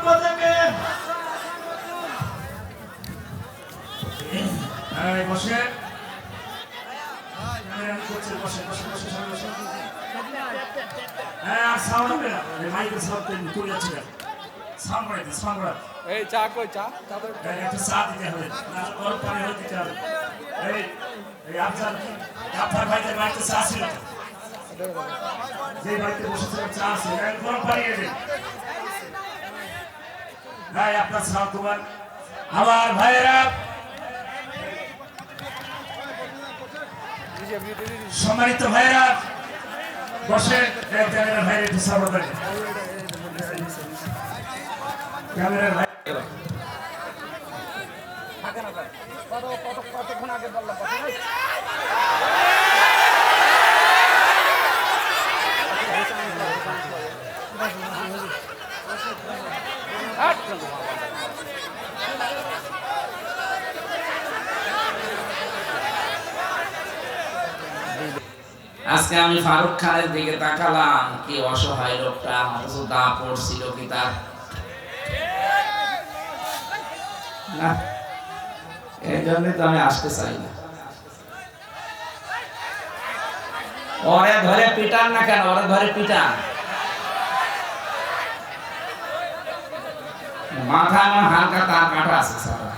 পক্ষ থেকে বসে সাউন্ড হবে না, মাইকের সাউন্ড তুলে যাচ্ছে না, সাউন্ড বাড়াইতে সাউন্ড বাড়াতে। এই চা কই চা একটা চা দিতে হবে, গরম পানি হয়ে দিতে হবে। এই আপনার ভাইদের বাড়িতে চা ছিল, যে বাড়িতে বসেছিলাম চা ছিল, গরম পানি এনে ভাই আপনার চা তোমার। আমার ভাইয়েরা, সম্মানিত ভাইয়েরা বসে, ক্যামেরা ভাইয়ের একটু সামনে দেন, ক্যামেরার ভাই কতক্ষণ আগে বললাম আজকে আমি ফারুক খানের দিকে তাকালাম, কি অসহায় লোকটা, অথচ দা পড়ছিল কি তার না, এই জন্যই তো আমি আসতে চাই না। ওরে ধরে পিটান না কেন, ওরে ধরে পিটান, মাথায় আমার হালকা তার কাটা আছে সারা।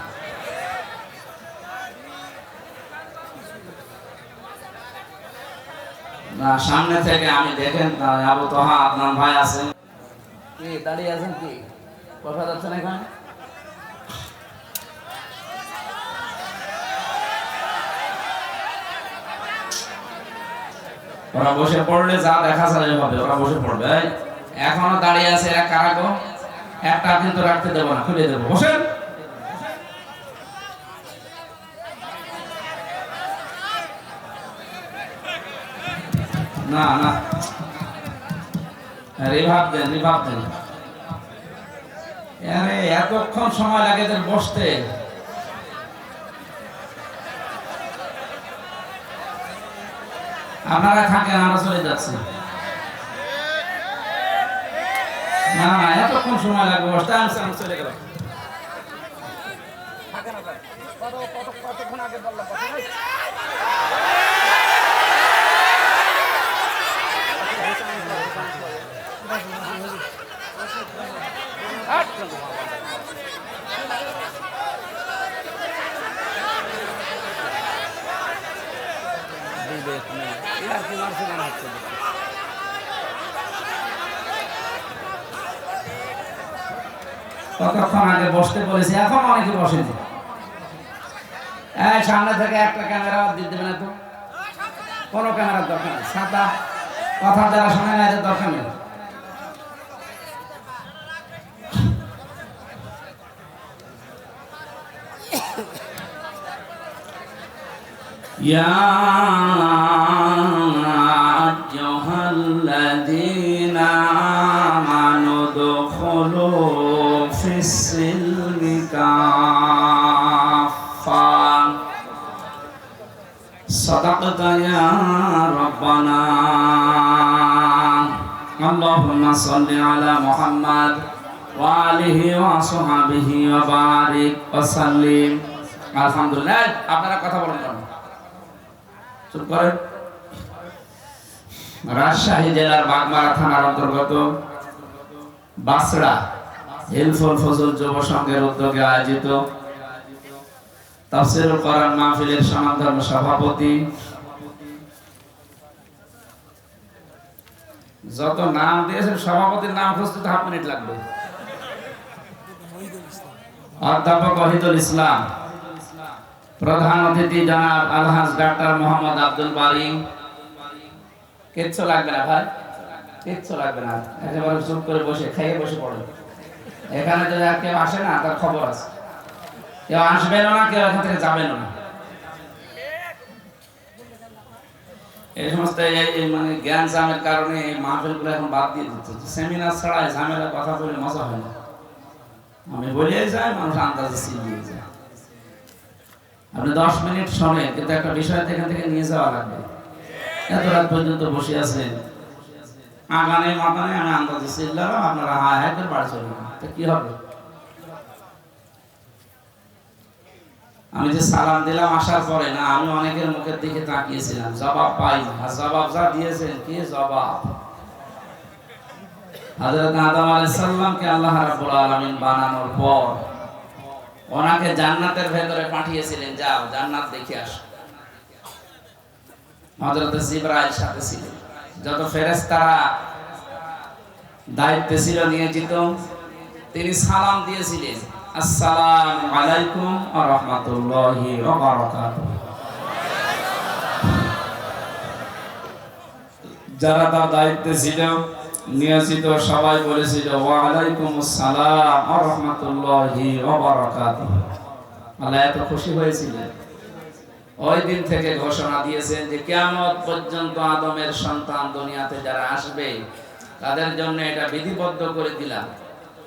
না সামনে থেকে আমি দেখেন আবু তোহা আপনার ভাই আছেন, কি দাঁড়িয়ে আছেন, কি কথা যাচ্ছে না এখানে? ওরা বসে পড়লে যা দেখা যায় হবে, ওরা বসে পড়বে। এখনো দাঁড়িয়ে আছে এরা কারা গো? একটা কিন্তু রাখতে দেবো না, খুলে দেবো, বসেন। না না, রিভাব দেন, রিভাব দেন। আরে এতক্ষণ সময় লাগে এদের বসতে। আপনারা থাকেন, আমরা চলে যাচ্ছি। না না, এতক্ষণ সময় লাগবে বসতে, আমি চলে গেলাম। কতক্ষণ আগে বললাম কতক্ষণ আগে বসতে বলেছি, এখন অনেকে বসেছে। সামনে থেকে একটা ক্যামেরা দিয়ে দেবে না তো, কোনো ক্যামেরার দরকার নেই, সাদা কথা যারা শোনে না এদের দরকার নেই। يا أيها الذين آمنوا ادخلوا في السلم كافة صدقت يا ربنا اللهم صل على محمد وآله وصحبه وبارك وسلم। আলহামদুলিল্লাহ। আপনারা কথা বলেন কেন? চুপ করেন। রাজশাহী জেলার বাগমারা থানার অন্তর্গত বাসড়া হিলফুল ফজল যুব সংঘের উদ্যোগে আয়োজিত তাফসীরুল কোরআন মাহফিলের সমান্তরাল সভাপতি, যত নাম দিয়েছেন সভাপতির নাম খুঁজতে 1/2 মিনিট লাগবে, অধ্যাপক ওহিদুল ইসলাম, প্রধান অতিথি জনাব আলহাজ ডাক্তার মোহাম্মদ আব্দুল বারী। কিচ্ছু লাগবে না ভাই, কিচ্ছু লাগবে না, একেবারে চুপ করে বসে খেয়ে বসে পড়ে। এখানে যদি আর কেউ আসে না তার খবর আছে, কেউ আসবেন না, কেউ এখান থেকে যাবেন না। এই সমস্ত মানে জ্ঞান জামের কারণে এই মাহফিলগুলো এখন বাদ দিয়ে দিচ্ছে। সেমিনার ছাড়া ঝামেলা কথা বলে মজা হয় না। আমি বলিয়ে যাই, মানুষ আন্দাজে চিনিয়ে যায়। আপনি 10 মিনিট শোনেন, কিন্তু একটা বিষয় এখান থেকে নিয়ে যাওয়া লাগবে। এত রাত পর্যন্ত বসে আছেন, আগানে মাগানে আমি আন্দাজে চিল্লাম, আপনারা হায় হায় করে বাড়ি চলে গেলেন। তো কি হবে? আমি যে সালাম দিলাম আসার পরে না, আমি অনেকের মুখের দিকে তাকিয়েছিলাম, জবাব পাই না। আর জবাব যা দিয়েছেন, কি জবাব! হযরত আদম আলাইহিস সালামকে আল্লাহ রাব্বুল আলামিন বানানোর পর ওনাকে জান্নাতের ভেতরে পাঠিয়েছিলেন, যাও জান্নাত দেখে আসো। হযরত জিবরাইল সাথে ছিলেন। যত ফেরেশতারা দায়িত্বে ছিল নিয়োজিত, তিনি সালাম দিয়েছিলেন, আসসালামু আলাইকুম ওয়া রাহমাতুল্লাহি ওয়া বারাকাতুহু। যারা তার দায়িত্বে ছিল নিয়োজিত সবাই বলেছিল, ওয়া আলাইকুম আসসালাম ওয়া রাহমাতুল্লাহি ওয়া বারাকাতুহু। আল্লাহ এত খুশি হয়েছিলেন, ওই দিন থেকে ঘোষণা দিয়েছেন যে কিয়ামত পর্যন্ত আদমের সন্তান দুনিয়াতে যারা আসবে তাদের জন্য এটা বিধিবদ্ধ করে দিলাম,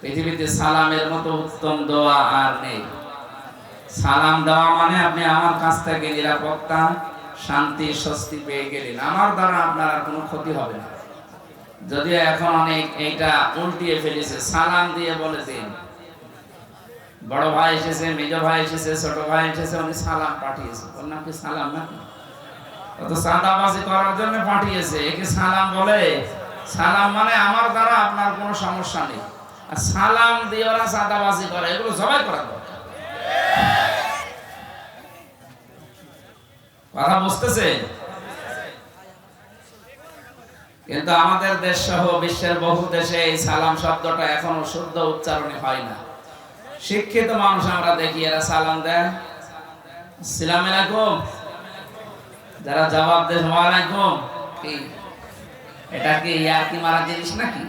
পৃথিবীতে সালামের মতো উত্তম দোয়া আর নেই। সালাম দেওয়া মানে আপনি আমার কাছ থেকে নিরাপত্তা, শান্তি, স্বস্তি পেয়ে গেলেন, আমার দ্বারা আপনার আর কোনো ক্ষতি হবে না। যদিও এখন অনেক এইটা উল্টিয়ে ফেলেছে, সালাম দিয়ে বলে দিন, বড় ভাই এসেছে, মেজ ভাই এসেছে, ছোট ভাই এসেছে, উনি সালাম পাঠিয়েছে। ওর নাম কি সালাম নাকি? ও তো চাঁদাবাজি করার জন্য পাঠিয়েছে, একে সালাম বলে? সালাম মানে আমার দ্বারা আপনার কোনো সমস্যা নেই। আর সালাম দিয়ে ওরা চাঁদাবাজি করে, এগুলো সবাই করা দরকার। কথা বুঝতেছে? কিন্তু আমাদের দেশ সহ বিশ্বের বহু দেশে এই সালাম শব্দটা এখনো শুদ্ধ উচ্চারণে হয় না। শিক্ষিত মানুষ আমরা দেখি এরা সালাম দেয়, আসসালামু আলাইকুম, যারা জবাব দেয় ওয়া আলাইকুম। কি এটা কি ইয়ার্কি মারা জিনিস নাকি?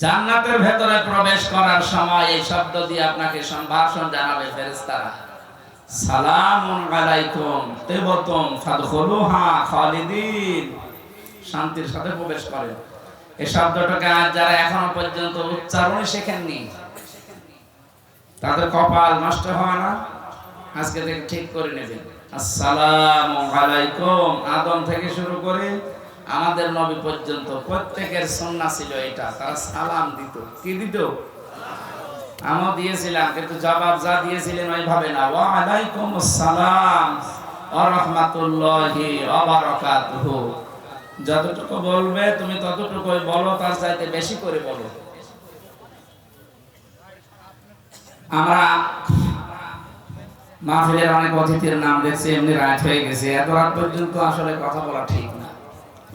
জান্নাতের ভেতরে প্রবেশ করার সময় এই শব্দ দিয়ে আপনাকে সম্ভাষণ জানাবে ফেরেশতারা, সালামুন আলাইকুম তিবতুম ফাদখুলুহা খালিদিন, শান্তির সাথে প্রবেশ করেন। এই শব্দটাকে আজ যারা এখনো পর্যন্ত উচ্চারণ শেখেননি তাদের কপাল নষ্ট হয় না, আজকে থেকে ঠিক করে নেবেন। আসসালামু আলাইকুম, আদম থেকে শুরু করে আমাদের নবী পর্যন্ত প্রত্যেকের সুন্নাহ ছিল এটা, তারা সালাম দিত। কি দিত? আমিও দিয়েছিলাম, কিন্তু জবাব যা দিয়েছিলেন ওইভাবে না, ওয়া আলাইকুম আসসালাম ওয়া রাহমাতুল্লাহি ওয়া বারাকাতুহু। যতটুকু বলবে তুমি ততটুকুই বলো, তার চাইতে বেশি করে বলো। আমরা মাহফিলের অনেক অতিথির নাম দেখছি, এমনি রাত হয়ে গেছে, এত রাত পর্যন্ত আসলে কথা বলা ঠিক না।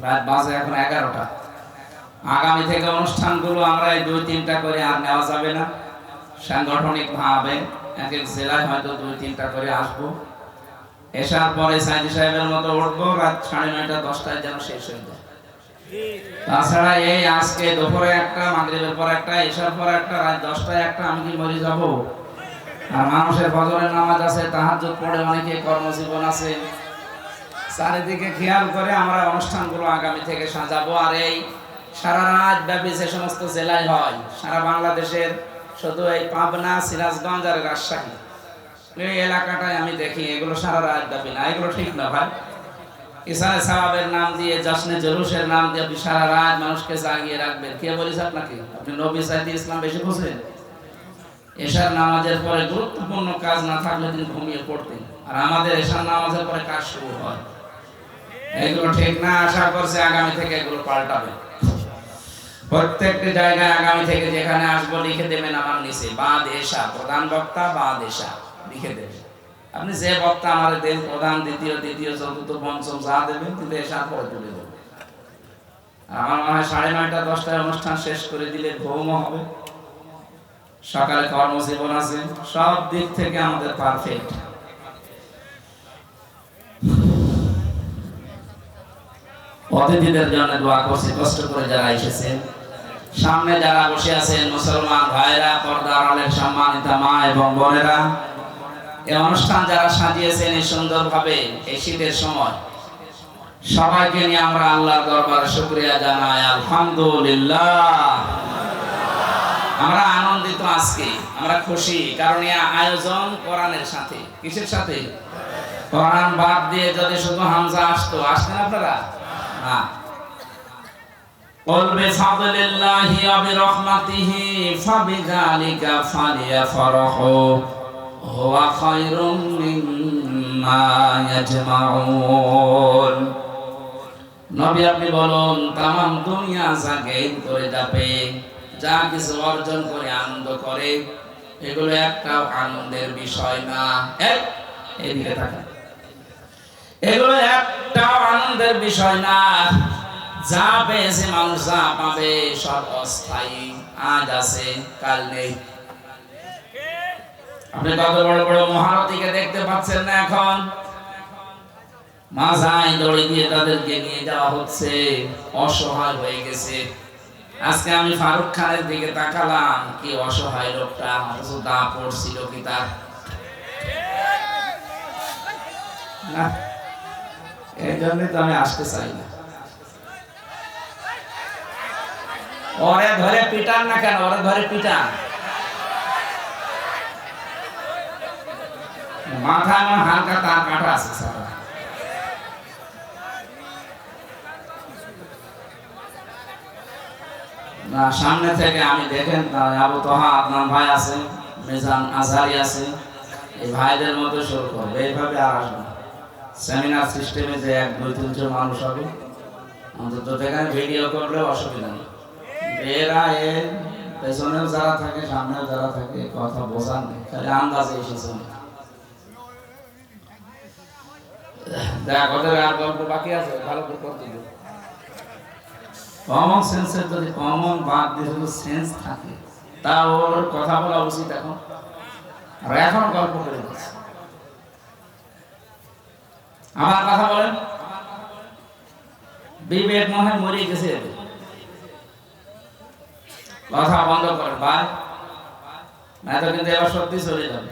রাত বাজে এখন 11টা। আগামী থেকে অনুষ্ঠানগুলো আমরা এই 2-3টা করে আর নেওয়া যাবে না। সাংগঠনিক ভাবে এক এক জেলায় হয়তো 2-3টা করে আসবো। এসার পরে সাইদি সাহেবের মতো উঠবো, রাত 9:30 10টায় যেন শেষ হয়ে যায়। তাছাড়া এই আজকে দুপুরে একটা, মাগরিবের পর একটা, এসার পর একটা, রাত 10টায় একটা, আমি কি মরে যাব? আর মানুষের ফজরের নামাজ আছে, তাহাজ্জুদ পড়ে, অনেকে কর্মজীবন আছে। চারিদিকে খেয়াল করে আমরা অনুষ্ঠানগুলো আগামী থেকে সাজাবো। আর এই সারা রাত ব্যাপী যে সমস্ত জেলায় হয়, সারা বাংলাদেশের, শুধু এই পাবনা, সিরাজগঞ্জ আর রাজশাহী এই এলাকাটায় আমি দেখি এগুলো সারা রাত ব্যাপী না, এগুলো ঠিক না ভাই। ইসারে সাহাবের নাম দিয়ে, জশ্নে জলুসের নাম দিয়ে আপনি সারা রাত মানুষকে জাগিয়ে রাখবেন। কে বলিস আপনাকে? আপনি নবী সাইদি ইসলাম বেশি বুঝেন? এশার নামাজের পরে গুরুত্বপূর্ণ কাজ না থাকলে তিনি ঘুমিয়ে পড়তেন, আর আমাদের এশার নামাজের পরে কাজ শুরু হয়। এগুলো ঠিক না। আশা করছে আগামী থেকে এগুলো পাল্টাবে। প্রত্যেকটি জায়গায় আগামী থেকে যেখানে আসবো লিখে দেবেন আমার নিচে, বাদ এশা, প্রধান বক্তা বাদ এশা লিখে দেবেন। আপনি যে বক্তা আমাদের দেন, প্রধান, দ্বিতীয়, চতুর্থ, পঞ্চম যা দেবেন, কিন্তু এশার পরে তুলে দেবেন। আমার মনে হয় 9:30 10টায় অনুষ্ঠান শেষ করে দিলে ঘুম হবে, সকালে কর্মজীবন আছে, সব দিক থেকে আমাদের পারফেক্ট। অতিথিদের জন্য দোয়া করছি, কষ্ট করে যারা এসেছেন। সামনে যারা বসে আছেন মুসলমান ভাইরা, পর্দার আড়ালের সম্মানিত মা এবং বোনেরা, এই অনুষ্ঠান যারা সাজিয়েছেন এই সুন্দরভাবে এই শীতের সময়, সবাইকে নিয়ে আমরা আল্লাহর দরবারে শুকরিয়া জানাই, আলহামদুলিল্লাহ। আমরা আনন্দিত, আজকে আমরা খুশি, কারণ এই আয়োজন কোরআনের সাথে। কিসের সাথে? কোরআন বাদ দিয়ে যদি শুধু হামজা আসতো, আসতেন আপনারা? না, قل بفضل الله وبرحمته فبذلك فليفرحوا هو خير مما يجمعون। নবী আপনি বলুন, তাম দুনিয়া যা গেইন করে যাবে, যা কিছু অর্জন করে আনন্দ করে, এগুলো একটাও আনন্দের বিষয় না। এদিকে তাকান, এগুলো একটাও আনন্দের বিষয় না। যা পেয়েছে মানুষ, যা পাবে সব অস্থায়ী, আজ আছে কাল নেই। আপনি কত বড় বড় মহারথীকে দেখতে পাচ্ছেন না, এখন মাঝায় দড়ি দিয়ে তাদেরকে নিয়ে যাওয়া হচ্ছে, অসহায় হয়ে গেছে। আজকে আমি ফারুক খানের দিকে তাকালাম, কি অসহায় লোকটা, অথচ দা পড়ছিল কি তার না। এই জন্যই তো আমি আসতে চাই না। ওরে ধরে পিটান না কেন, ওরে ধরে পিটান। মাথায় আমার হালকা তার কাটা আছে সারা। না, সামনে থেকে আমি দেখেন, আবু তোহা আদনান ভাই আছে, মিজান আজহারি আছে, এই ভাইদের মতো শুরু করবে, এইভাবে আর আসবে না। সেমিনার সিস্টেমে যে 1-2-3 মানুষ হবে, অন্তত যেখানে ভিডিও করলে অসুবিধা নেই। এরা এর পেছনেও যারা থাকে, সামনেও যারা থাকে, কথা বোঝান নেই, খালি আন্দাজে এসেছে। দেখ, ওদের আর গল্প বাকি আছে, ভালো করে করতে দিও। কমন সেন্সের যদি কমন বাদ দিয়ে শুধু সেন্স থাকে, তা ওর কথা বলা উচিত এখন। আর এখন গল্প করে দিচ্ছে। আমার কথা বলেন, বিবেক মনে মরে গেছে। কথা বন্ধ করেন ভাই, না তো কিন্তু এবার সত্যি চলে যাবে।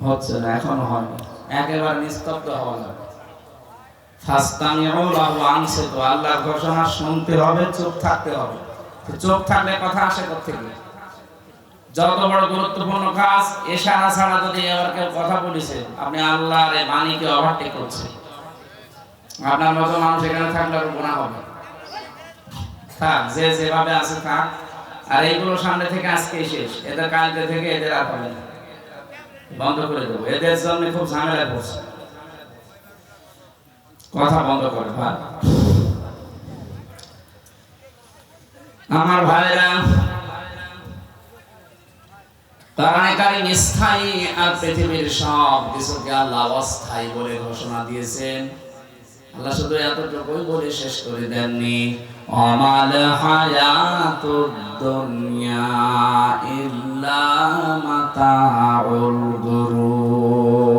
হচ্ছে না, এখনো হয়নি, একেবারে নিস্তব্ধ হওয়া যাবে। আল্লাহর ঘোষণা শুনতে হবে, চুপ থাকতে হবে। চুপ থাকলে কথা আসে কোত্থেকে? যত বড় গুরুত্বপূর্ণ কাজ, ইশারা ছাড়া যদি এবার কেউ কথা বলেছে, আপনি আল্লাহর বাণীকে ওভারটেক করছেন। আপনার মতো মানুষ এখানে থাকলে আর গুনাহ হবে। থাক, যে যেভাবে আছে থাক। আর এইগুলো সামনে থেকে আজকেই শেষ, এদের কালকে থেকে এদের আর হবে না, বন্ধ করে দেবো। এদের জন্য খুব ঝামেলা পড়ছে। কথা বন্ধ করে ভাই। আমার ভাইরা, কোরআনে কারীম স্থায়ী আর পৃথিবীর সব কিছুকে আল্লাহ অস্থায়ী বলে ঘোষণা দিয়েছেন। আল্লাহ শুধু এতটুকুই বলে শেষ করে দেননি, আমাল হায়াতুদ দুনিয়া ইল্লা মাতাউল গুরুর।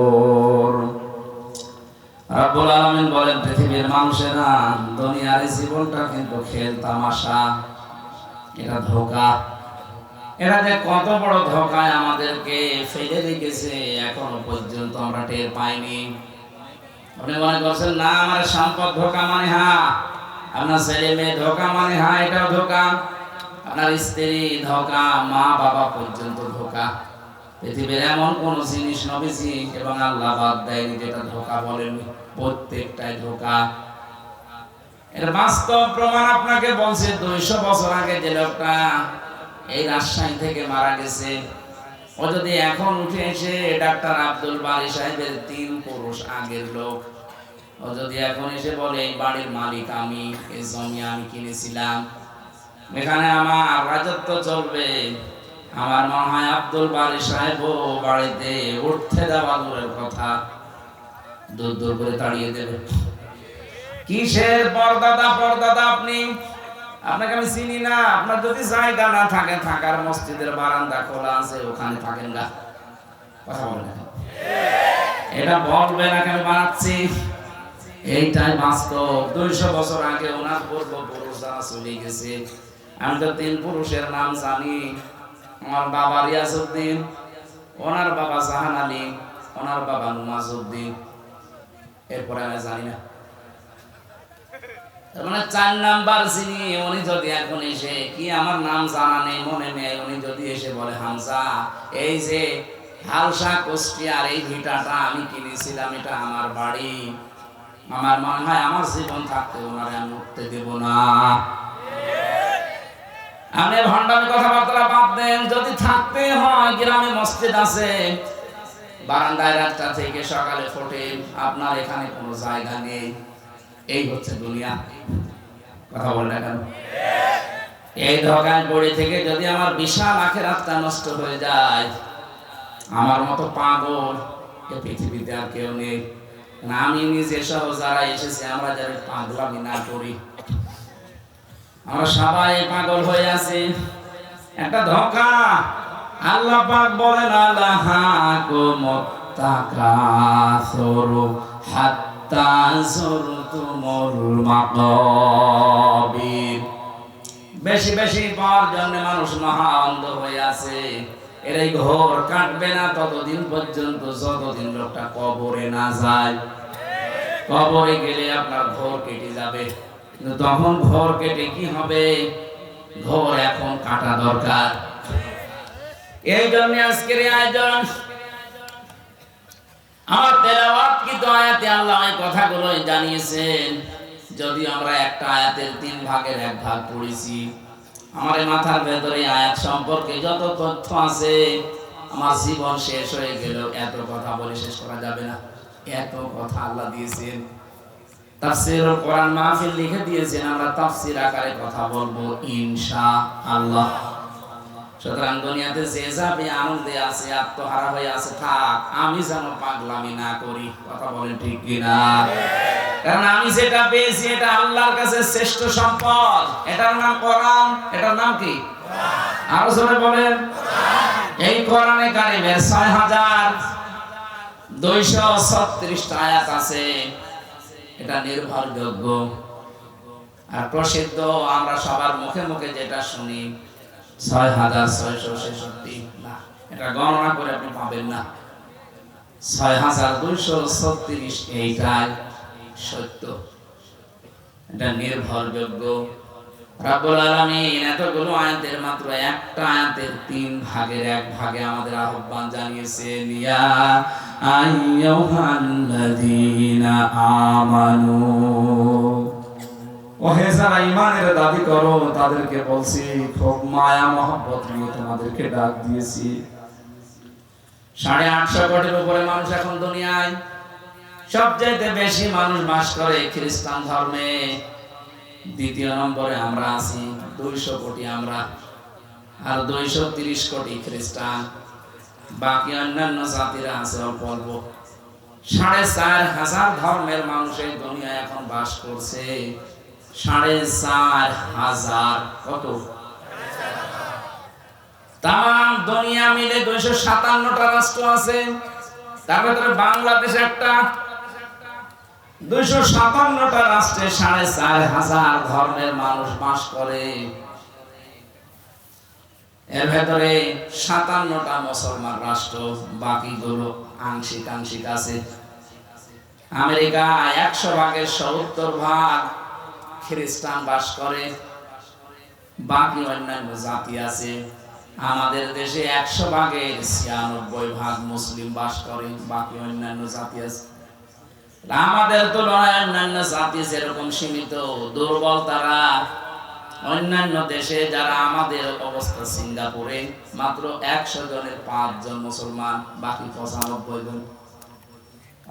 রব্বুল আলামিন বলেন, পৃথিবীর মানুষেরা, দুনিয়ার জীবনটা কিন্তু খেল তামাশা, এটা ধোঁকা। এরা যে কত বড় ধোঁকায় আমাদেরকে ফেলে রেখেছে, এখনো পর্যন্ত আমরা টের পাইনি। আপনি মনে করছেন না আমার সম্পদ ধোঁকা, মানে হ্যাঁ। আপনার ছেলে মেয়ে ধোঁকা, মানে হ্যাঁ এটাও ধোঁকা। আপনার স্ত্রী ধোঁকা, মা বাবা পর্যন্ত ধোঁকা। পৃথিবীর এমন কোন জিনিস নবীজি এবং আল্লাহ বাদ দেয়নি যেটা ধোঁকা বলেন, প্রত্যেকটাই ধোঁকা। এর বাস্তব প্রমাণ আপনাকে বলছে। 200 বছর আগে যে লোকটা এই রাজশাহী থেকে মারা গেছে, ও যদি এখন উঠে এসে ডাক্তার আব্দুল বারী সাহেবের 3 পুরুষ আগের লোক, ও যদি এখন এসে বলে এই বাড়ির মালিক আমি, এই জমি আমি কিনেছিলাম, এখানে আমার রাজত্ব চলবে, আমার মনে হয় আব্দুল বারী সাহেবও বাড়িতে উঠতে দেওয়া দূরের কথা, দূর দূর করে তাড়িয়ে দেবে। কিসের পরদাদা পরদাদা আপনি? আপনাকে আমি চিনি না। আপনার যদি জায়গা না থাকে, থাকার মসজিদের বারান্দা খোলা আছে, ওখানে থাকেন না। কথা বলেন, এটা বলবে না আমি বানাচ্ছি, এইটাই বাস্তব। 200 বছর আগে ওনার পূর্বপুরুষ যারা চলে গেছে, আমি তো 3 পুরুষের নাম জানি। আমার বাবা রিয়াজউদ্দিন, ওনার বাবা জাহান আলী, ওনার বাবা নুমাজউদ্দিন, এরপরে আমি জানি না। তার মানে 4 নাম্বার যিনি, উনি যদি এখন এসে, কি আমার নাম জানা নেই, মনে নেই, উনি যদি এসে বলে হামজা এই যে হালসা কুষ্টিয়ার এই ভিটাটা আমি কিনেছিলাম, এটা আমার বাড়ি, আমার মনে হয় আমার জীবন থাকতে ওনারে আমি উঠতে দেব না। আপনি ভণ্ডামি কথাবার্তা বাদ দেন। যদি থাকতে হয়, গ্রামে মসজিদ আছে, বারান্দায় রাতটা থেকে সকালে ফোটে, আপনার এখানে কোনো জায়গা নেই। এই হচ্ছে দুনিয়া। কথা বলে না কেন? এই ধোঁকায় পড়ে থেকে যদি আমার বিশাল আখিরাতটা নষ্ট হয়ে যায়, আমার মতো পাগল এ পৃথিবীতে আর কেউ নেই। আমি নিজে সহ যারা এসেছে, আমরা যারা পাগলামি না করি, আমরা সবাই পাগল হয়ে আছি। একটা ধোঁকা। আল্লাহ পাক বলেন আল্লাহাকুমুত তাকাসুরু হাত্তা যুরতুমুল মাকাবির। বেশি বেশি পাওয়ার জন্য মানুষ মহা অন্ধ হয়ে আছে। এর এই ঘোর কাটবে না ততদিন পর্যন্ত, যতদিন লোকটা কবরে না যায়। কবরে গেলে আপনার ঘোর কেটে যাবে, কিন্তু তখন ঘোর কেটে কি হবে? ঘোর এখন কাটা দরকার। এই জন্য আজকের আয়োজন। আমার তেলাওয়াত কি তো আয়াতে আল্লাহ এই কথাগুলো জানিয়েছেন। যদি আমরা একটা আয়াতের 3 ভাগের 1 ভাগ পড়েছি, আমার মাথার ভেতরে আয়াত সম্পর্কে যত তথ্য আছে, আমার জীবন শেষ হয়ে গেল, এত কথা বলে শেষ করা যাবে না। এত কথা আল্লাহ দিয়েছেন। তাফসীরুল কোরআন মাহফিল লিখে দিয়েছেন, আমরা তাফসীর আকারে কথা বলবো ইনশাআল্লাহ। সুতরাং দুনিয়াতে যে যাবে আনন্দে আছে, আত্মহারা হয়ে আছে, থাক, আমি যেন পাগলামি না করি। কথা বলেন ঠিক কিনা? কারণ আমি যেটা পেয়েছি এটা আল্লাহর কাছে শ্রেষ্ঠ সম্পদ। এটার নাম কোরআন। এটার নাম কি? আরো জোরে বলেন। এই কোরআনে কারিমের ৬,২৩৬ আয়াত আছে। এটা নির্ভরযোগ্য আর প্রসিদ্ধ। আমরা সবার মুখে মুখে যেটা শুনি ৬,৬৬৬ না, এটা গণনা করে আপনি পাবেন না। ৬,২৩৬ এইটাই সত্য, এটা নির্ভরযোগ্য। রব্বুল আলামিন এতগুলো আয়াতের মাত্র একটা আয়াতের 3 ভাগের 1 ভাগে আমাদের আহ্বান জানিয়েছেন, ইয়া আইয়ুহাল্লাযীনা আমানু, ওহে যারা ঈমানের দাবি করো তাদেরকে বলছি, খুব মায়া মহব্বত নিয়ে তোমাদেরকে ডাক দিয়েছি। 850 কোটির উপরে মানুষ এখন দুনিয়ায়। সবচেয়ে বেশি মানুষ বাস করে খ্রিস্টান ধর্মে। 2য় নম্বরে আমরা আছি, 200 কোটি আমরা, আর 230 কোটি খ্রিস্টান। বাকি অন্যান্য জাতিরা আছে অল্প অল্প। 4,500 ধর্মের মানুষ এই দুনিয়ায় এখন বাস করছে। 4,500 কত? তাম দুনিয়া মিলে 257টা রাষ্ট্র আছে, তার ভিতরে বাংলাদেশ একটা। 257টা রাষ্ট্রে 4,500 ধর্মের মানুষ বাস করে। এর ভেতরে 57টা মুসলমান রাষ্ট্র, বাকিগুলো আংশিক আংশিক আছে। আমেরিকা 100 ভাগের 70 ভাগ খ্রিস্টান বাস করে, বাকি অন্যান্য জাতি আছে। আমাদের দেশে 100 ভাগের 96 ভাগ মুসলিম বাস করে, বাকি অন্যান্য জাতি আছে। আমাদের তুলনায় অন্যান্য জাতি যেরকম সীমিত, দুর্বল তারা। অন্যান্য দেশে যারা আমাদের অবস্থা, সিঙ্গাপুরে মাত্র 100 জনের 5 জন মুসলমান, বাকি 95 জন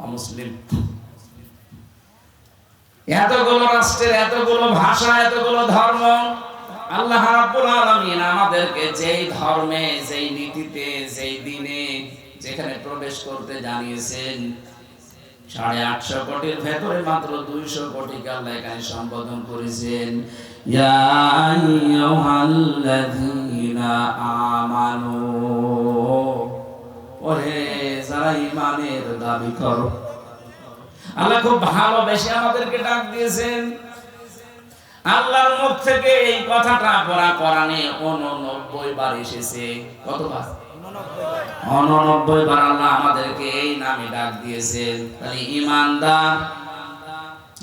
অমুসলিম। এতগুলো রাষ্ট্রের এতগুলো ভাষা, এতগুলো ধর্ম, আল্লাহ রাব্বুল আলামিন আমাদেরকে যেই ধর্মে, যেই নীতিতে, যেই দিনে, যেখানে প্রবেশ করতে জানিয়েছেন, 850 কোটির ভেতরে মাত্র 200 কোটিকে আল্লাহ এখানে সম্বোধন করেছেন, ইয়া আইয়ুহাল্লাযীনা আমানু, ওহে যারা ঈমানের দাবি করো। আল্লাহ খুব ভালোবেসে আমাদেরকে ডাক দিয়েছেন। আল্লাহর মুখ থেকে এই কথাটা পড়া কোরআনে 89 বার এসেছে। কতবার? 89 বার আল্লাহ আমাদেরকে এই নামে ডাক দিয়েছেন। তাহলে ঈমানদার,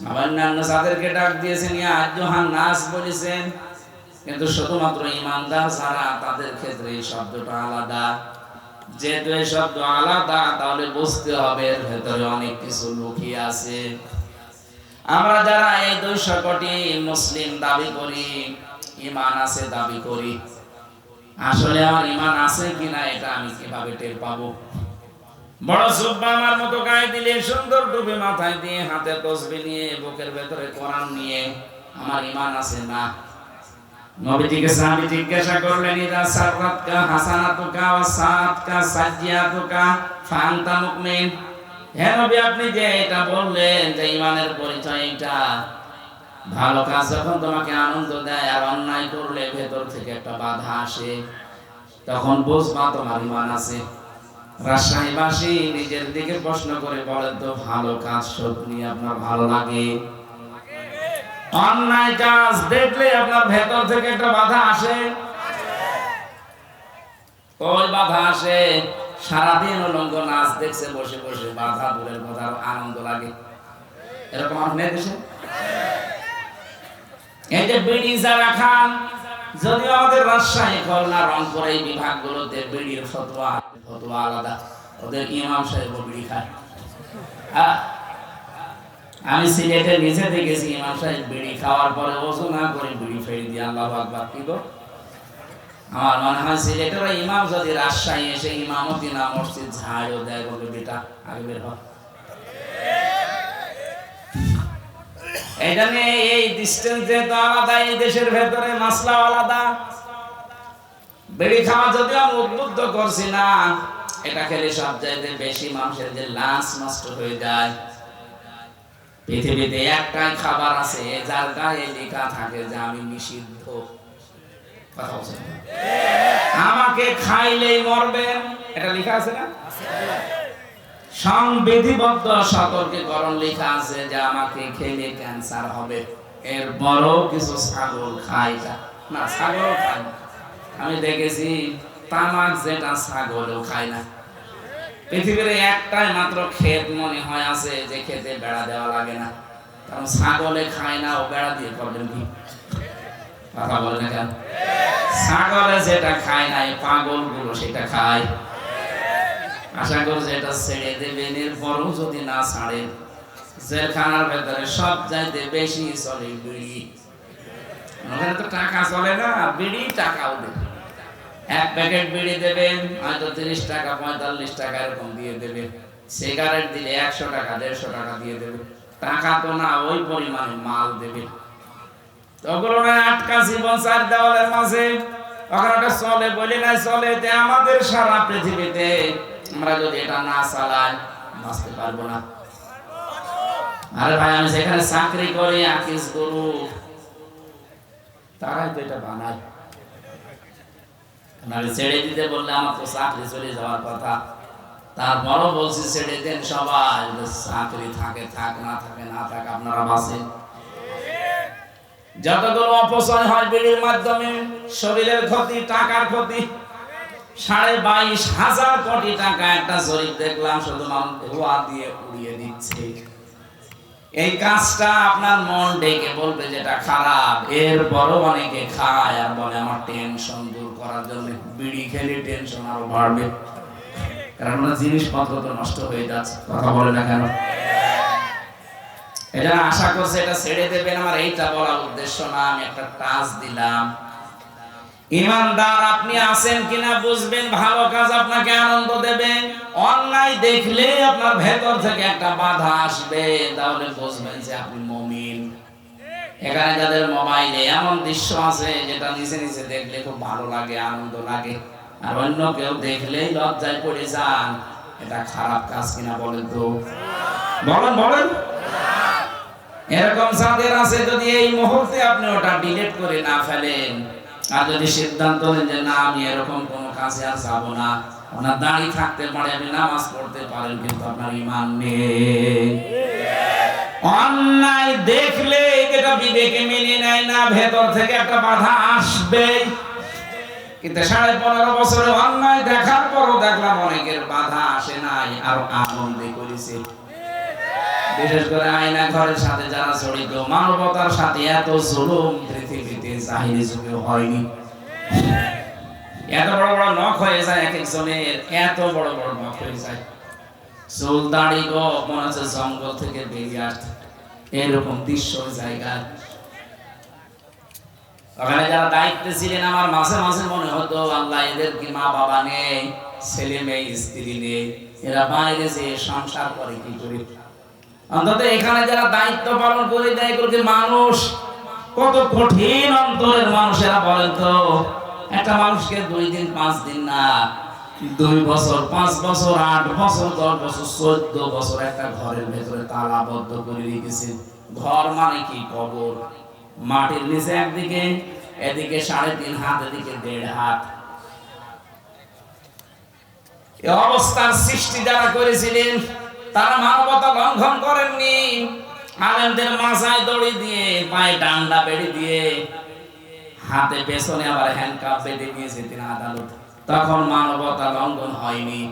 আবার অন্যান্য যাদেরকে ডাক দিয়েছেন ইয়া আইয়ুহান নাস বলেছেন, কিন্তু শুধুমাত্র ঈমানদার যারা তাদের ক্ষেত্রে এই শব্দটা আলাদা। যেহেতু এই শব্দ আলাদা, তাহলে বুঝতে হবে এর ভেতরে অনেক কিছু লুকিয়ে আছে। আমরা যারা এই 200 কোটি মুসলিম দাবি করি, ঈমান আছে দাবি করি, আসলে আমার ঈমান আছে কিনা এটা আমি কিভাবে টের পাবো? বড় জুব্বা আমার মতো গায়ে দিলে, সুন্দর টুপি মাথায় দিয়ে, হাতে তসবিহ নিয়ে, বুকের ভেতরে কোরআন নিয়ে, আমার ঈমান আছে না? নবীজিকে সাহাবী জিজ্ঞাসা করলেন, ইদা সাররাতকা হাসানাতুকা ওয়া সাআতকা সাজ্জিয়াতুকা ফাআনতা মুমিন। হে নবী, আপনি যে এটা বললেন যে ঈমানের পরিচয় এটা, ভালো কাজ যখন তোমাকে আনন্দ দেয় আর অন্যায় করলে ভেতর থেকে একটা বাধা আসে, তখন বুঝবা তোমার ঈমান আছে। রাজশাহীবাসী নিজের দিকে প্রশ্ন করে বলেন তো, ভালো কাজ সত্যি আপনার ভালো লাগে? অন্যায় কাজ দেখলে আপনার ভেতর থেকে একটা বাধা আসে? ওই বাধা আসে, সারাদিন উলঙ্গ নাচ দেখছে বসে বসে, বাধা দূরের কথা, আনন্দ লাগে। এরকম আপনার দেশে এই যে বিড়ি যারা খান, যদিও আমাদের রাজশাহী, খুলনা, রংপুর এই বিভাগগুলোতে বিড়ির ফতোয়া আলাদা, ওদের ইমাম সাহেব বিড়ি খায়। আমি সিলেটে নিজে দেখেছি ইমাম সাহেব বিড়ি খাওয়ার পরে ওযু না করে বিড়ি ফেলে দিয়ে আল্লাহু আকবার। কি গো, আমার মনে হয় সিলেটের ইমাম যদি রাজশাহী এসে ইমামতি না মসজিদ ঝাড়ও দেয়, বলবে বেটা আগে বের হ। এটা নিয়ে এই ডিস্টেন্স যেহেতু আলাদা, এই দেশের ভেতরে মাসলা আলাদা। বিড়ি খাওয়া যদিও আমি উদ্বুদ্ধ করছি না, এটা খেলে সব চাইতে বেশি মানুষের যে লাঞ্চ নষ্ট হয়ে যায়। পৃথিবীতে একটাই খাবার আছে যার গায়ে লেখা থাকে যে আমি নিষিদ্ধ। কথা বলছেন, আমাকে খাইলেই মরবেন, এটা লেখা আছে না? সংবিধিবদ্ধ সতর্কীকরণ লেখা আছে যে আমাকে খেলে ক্যান্সার হবে। এরপরও কিছু ছাগল খায় না, ছাগল খায় না। আমি দেখেছি তামাক যেটা ছাগলও খায় না। পৃথিবীর একটাই মাত্র ক্ষেত মনে হয় আছে যে খেতে বেড়া দেওয়া লাগে না, কারণ ছাগলে খায় না, ও বেড়া দিয়ে করবেন কি? কথা বলে না কেন? ছাগলে যেটা খায় না, এই পাগল গুলো সেটা খায়। আশা করি যেটা ছেড়ে দেবেন, এরপরও যদি না ছাড়েন, জেলখানার ভেতরে সব চাইতে বেশি চলে বিড়ি। ওখানে তো টাকা চলে না, বিড়ি টাকাও দেবে। এক প্যাকেট বিড়ি দেবেন, হয়তো 30 টাকা 45 টাকা এরকম দিয়ে দেবে। সিগারেট দিলে 100 টাকা 150 টাকা দিয়ে দেবে। টাকা তো না, ওই পরিমাণে মাল দেবে। ওগুলো না আটকা জীবন চার দেওয়ালের মাঝে, ওখানে ওটা চলে বলে না চলে। আমাদের সারা পৃথিবীতে আমরা যদি এটা না চালাই, বাঁচতে পারবো না। আরে ভাই, আমি যেখানে চাকরি করি, আকিস গরু, তারাই তো এটা বানায়। ছেড়ে দিতে বললে আমার তো চাকরি চলে যাওয়ার কথা, তারপরও বলছি ছেড়ে দেন সবাই। চাকরি থাকে থাক, না থাকে না থাক, আপনারা বাঁচেন। যতগুলো অপচয় হয় বিড়ির মাধ্যমে, শরীরের ক্ষতি, টাকার ক্ষতি, 22,500 কোটি টাকা একটা জরিপ দেখলাম শুধু মানুষ ধোয়া দিয়ে উড়িয়ে দিচ্ছে। এই কাজটা আপনার মন ডেকে বলবে যেটা খারাপ, এরপরও অনেকে খায় আর বলে আমার টেনশন দূর করার জন্য বিড়ি খেলে টেনশন আরো বাড়বে, কারণ জিনিসপত্র তো নষ্ট হয়ে যাচ্ছে। কথা বলে না কেন? এটা আশা করছে এটা ছেড়ে দেবেন, আমার এইটা বলার উদ্দেশ্য না। আমি একটা টাচ দিলাম। ঈমানদার আপনি আছেন কিনা বুঝবেন, ভালো কাজ আপনাকে আনন্দ দেবে। অন্যায় দেখলে আপনার ভেতর থেকে একটা বাধা আসবে, তাহলে বুঝবেন যে আপনি মুমিন। এখানে যাদের মোবাইলে এমন দৃশ্য আছে যেটা নিচে নিচে দেখলে খুব ভালো লাগে, আনন্দ লাগে, আর অন্য কেউ দেখলেই লজ্জায় পড়ে যান, এটা খারাপ কাজ কিনা বলেন তো? বলেন বলেন। এরকম যাদের আছে, যদি এই মুহূর্তে আপনি ওটা ডিলিট করে না ফেলেন, আর যদি সিদ্ধান্ত নেন যে না আমি এরকম কোন কাজে আর যাব না, আপনার দাঁড়িয়ে থাকতে পারে, আপনি নামাজ পড়তে পারেন, কিন্তু আপনার ঈমান নেই। অন্যায় দেখলে যেটা বিবেকে মেনে নেয় না, ভেতর থেকে একটা বাধা আসবে। কিন্তু 15.5 বছরে অন্যায় দেখার পরও দেখলাম অনেকের বাধা আসে নাই, আর আনন্দে করেছে। বিশেষ করে আয়না ঘরের সাথে যারা জড়িত, মানবতার সাথে এত জুলুম পৃথিবীতে জাহিরি যুগে হয়নি। এত বড় বড় নখ হয়ে যায় এক একজনের, এত বড় বড় নখ হয়ে যায়, চুল দাড়ি গো মনে হচ্ছে জঙ্গল থেকে বেরিয়ে আসছে, এরকম দৃশ্য জায়গায়। ওখানে যারা দায়িত্বে ছিলেন, আমার মাঝে মাঝে মনে হতো আল্লাহ এদের কি মা বাবা নেই, ছেলে মেয়ে স্ত্রী নেই, এরা বাইরে যে সংসার করে কি করে? অন্তত এখানে যারা দায়িত্ব পালন করে দেয় মানুষ, কত কঠিন অন্তরের মানুষেরা বলেন তো। একটা মানুষকে 2 দিন 5 দিন না, 2 বছর 5 বছর 8 বছর 10 বছর 14 বছর একটা ঘরের ভেতরে তালাবদ্ধ করে রেখেছে। ঘর মানে কি? কবর। মাটির নিচে একদিকে, এদিকে 3.5 হাত, এদিকে 1.5 হাত। এই অবস্থার সৃষ্টি যারা করেছিলেন তারা মানবতা লঙ্ঘন করেননি। আলেমদের মাথায় দড়ি দিয়ে, পায়ে ডান্ডা বেড়ি দিয়ে, হাতে পেছনে আবার হ্যান্ডকাপ বেঁধে দিয়েছে তিনি আদালত, তখন মানবতা লঙ্ঘন হয়নি।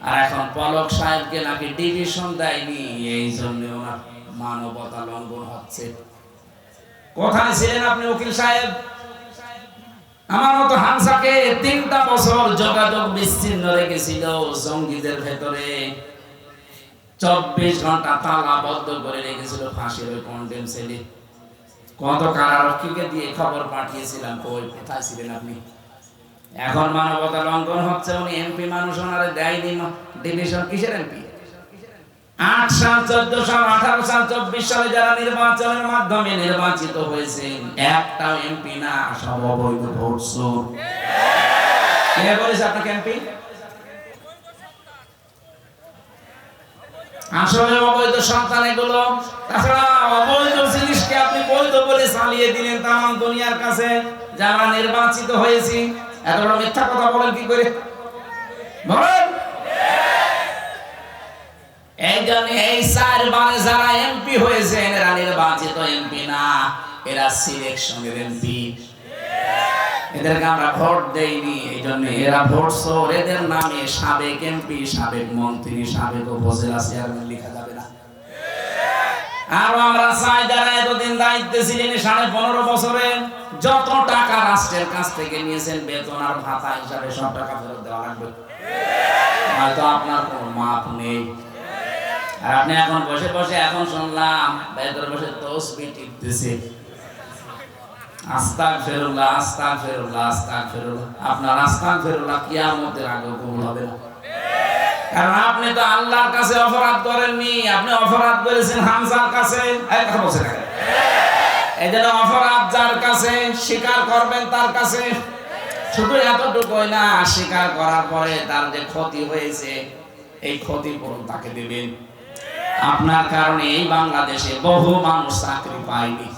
আর এখন পলক সাহেবকে নাকি ডিভিশন দেয়নি, এই জন্য ওনার মানবতা লঙ্ঘন হচ্ছে। কোথায় ছিলেন আপনি উকিল সাহেব? আমার মতো হামসাকে 3টা বছর যোগাযোগ বিচ্ছিন্ন রেখেছিল জঙ্গিদের ভেতরে, 24 ঘন্টা তালাবদ্ধ করে রেখেছিল ফাঁসির ওই কন্ডেম সেলে। কত কারারক্ষীকে দিয়ে খবর পাঠিয়েছিলাম, কই কোথায় ছিলেন আপনি? এখন মানবতা লঙ্ঘন হচ্ছে। উনি এমপি মানুষ, ওনারে দেয়নি ডিভিশন। কিসের এমপি? 8 সাল 14 সাল 18 সাল 24 সালে যারা নির্বাচনের মাধ্যমে নির্বাচিত হয়েছেন, একটাও এমপি না, সব অবৈধ ভোটচোর। কে বলেছে আপনাকে এমপি? আসলে অবৈধ সন্তান এগুলো। তাছাড়া অবৈধ জিনিসকে আপনি বৈধ বলে চালিয়ে দিলেন তামাম দুনিয়ার কাছে, যারা নির্বাচিত হয়েছি। এত বড় মিথ্যা কথা বলেন কি করে? বলেন। এই 4 বারে যারা এমপি হয়েছেন, এরা নির্বাচিত এমপি না, এরা সিলেকশনের এমপি। এদেরকে আমরা ভোট দেইনি, এই জন্য এরা ভোট চোর। এদের নামে সাবেক এমপি, সাবেক মন্ত্রী, সাবেক উপজেলা চেয়ারম্যান লেখা যাবে না। আর আমরা চাই যারা এতদিন দায়িত্বে ছিলেন 15.5 বছরে, যত টাকা রাষ্ট্রের কাছ থেকে নিয়েছেন বেতন আর ভাতা হিসাবে, সব টাকা ফেরত দেওয়া লাগবে। হয়তো আপনার কোনো মাপ নেই। আর আপনি এখন বসে বসে, এখন শুনলাম ভেতরে বসে তসবিহ টিপতেছে, আস্তাগফিরুল্লাহ আস্তাগফিরুল্লাহ আস্তাগফিরুল্লাহ। আপনার আস্তাগফিরুল্লাহ কিয়ামতের আগে কবুল হবে না, কারণ আপনি তো আল্লাহর কাছে অপরাধ করেননি, আপনি অপরাধ করেছেন হামজার কাছে। কথা বলছেন না? এই জন্য অপরাধ যার কাছে, স্বীকার করবেন তার কাছে। শুধু এতটুকুই না, স্বীকার করার পরে তার যে ক্ষতি হয়েছে, এই ক্ষতিপূরণ তাকে দেবেন। আপনার কারণে এই বাংলাদেশে বহু মানুষ চাকরি পায়নি।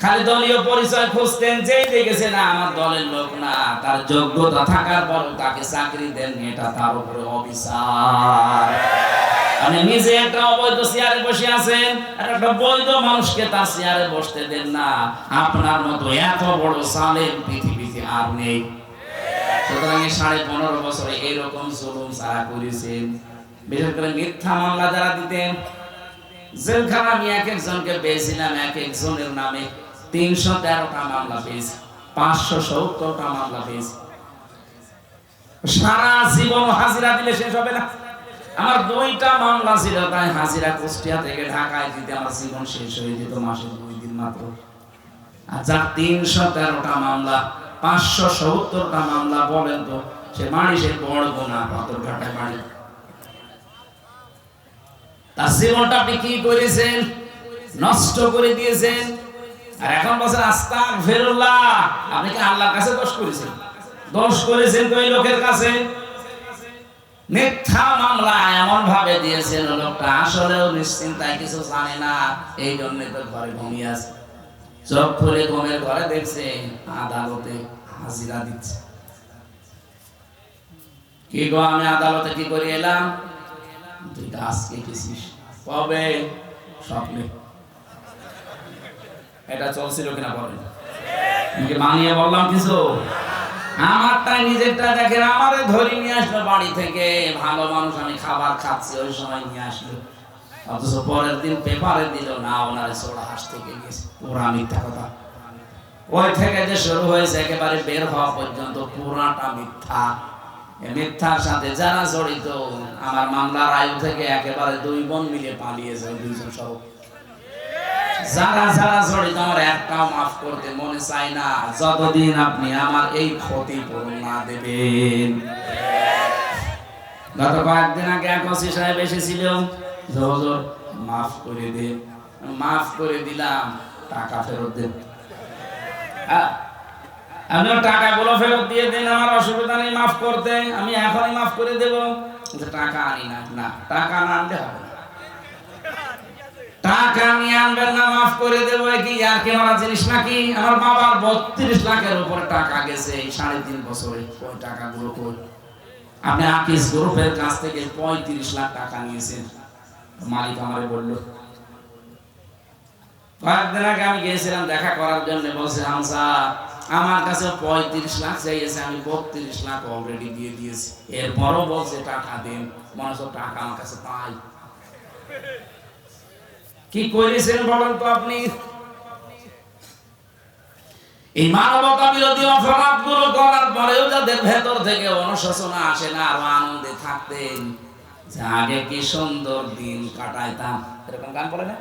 খালি দলীয় পরিচয় খুঁজতেন, যেই দেখেছে না আমার দলের লোক না, তার যোগ্যতা থাকার পরও তাকে চাকরি দেন, এটা তার উপরে অবিচার। আপনি নিজে একটা অবৈধ চেয়ারে বসে আছেন, আর একটা বৈধ মানুষকে তার চেয়ারে বসতে দেন না। আপনার মতো এত বড় সালেম পৃথিবীতে আর নেই। সুতরাং 15.5 বছরে এরকম জুলুম যারা করেছেন, বিশেষ করে মিথ্যা মামলা যারা দিতেন, জেলখানা আমি এক একজনকে পেয়েছিলাম, এক একজনের নামে 313টা মামলা পেয়েছি, 570টা মামলা পেয়েছি। সারা জীবন হাজিরা দিলে শেষ হবে না। আমার 2টা মামলা ছিল, তাই হাজিরা কুষ্টিয়া থেকে ঢাকায় দিতে আমার জীবন শেষ হয়ে যেত মাসে 2 দিন মাত্র। আর যার 313টা মামলা, 570টা মামলা, বলেন তো সে মানুষের বড় গোনা পাথরঘাটায় বাড়ি। তার জীবনটা আপনি কি করেছেন? নষ্ট করে দিয়েছেন। আর এখন বলছেন আস্তাগফিরুল্লাহ। আপনি কি আল্লাহর কাছে দোষ করেছেন? দোষ করেছেন তো এই লোকের কাছে। মিথ্যা মামলা এমন ভাবে দিয়েছেন, লোকটা আসলেও নিশ্চিন্তায় কিছু জানে না, এই জন্য তো ঘরে ঘুমিয়ে আছে। চোখ খুলে ঘুমের ঘরে দেখছে আদালতে হাজিরা দিচ্ছে। কি গো, আমি আদালতে কি করে এলাম? তুই তো আজকে গেছিস। কবে? স্বপ্নে। এটা চলছিল কিনা বলেন? মানিয়ে বললাম কিছু? আমারটাই নিজেরটা দেখেন, আমারে ধরে নিয়ে আসলো বাড়ি থেকে, ভালো মানুষ, আমি খাবার খাচ্ছি ওই সময় নিয়ে আসলো, অথচ পরের দিন পেপারে দিল না ওনারে সোড়া হাঁস থেকে গেছে। পুরা মিথ্যা কথা। ওই থেকে যে শুরু হয়েছে একেবারে বের হওয়া পর্যন্ত পুরাটা মিথ্যা। এই মিথ্যার সাথে যারা জড়িত, আমার মামলার আয়ু থেকে একেবারে 2 বোন মিলে পালিয়েছে, 2জন সহ। যারা যারা জড়িত আমার একটাও মাফ করতে মনে চায় না, যতদিন আপনি আমার এই ক্ষতি পূরণ না দেবেন। গত কয়েকদিন আগে এক ওসি সাহেব এসেছিল, হুজুর মাফ করে দিন। মাফ করে দিলাম, টাকা ফেরত দেন। আপনি টাকাগুলো ফেরত দিয়ে দিন, আমার অসুবিধা নেই মাফ করতে, আমি এখনই মাফ করে দেব। টাকা আনি না, না টাকা না আনতে হবে না, টাকা নিয়ে আনবেন না, মাফ করে দেবো। কি আর কি মারা জিনিস নাকি? আমার বাবার 32 লাখের উপরে টাকা গেছে এই 3.5 বছরে। ওই টাকাগুলো কই? আপনি আকিস গ্রুপের কাছ থেকে 35 লাখ টাকা নিয়েছেন, মালিক আমারে বলল। কয়েকদিন আগে আমি গিয়েছিলাম দেখা করার জন্য, বলছে হামসা আমার কাছে 35 লাখ চাইছে, আমি 32 লাখ অলরেডি দিয়ে দিয়েছি। এরপরও বলছে টাকা দিন, মনে হচ্ছে টাকা আমার কাছে পাই। কি করেছেন বলেন তো আপনি? এই মানবতা বিরোধী অপরাধগুলো করার পরেও যাদের ভেতর থেকে অনুশোচনা আসে না, আরো আনন্দে থাকতেন যে আগে কি সুন্দর দিন কাটাইতাম, এরকম গান পড়ে না?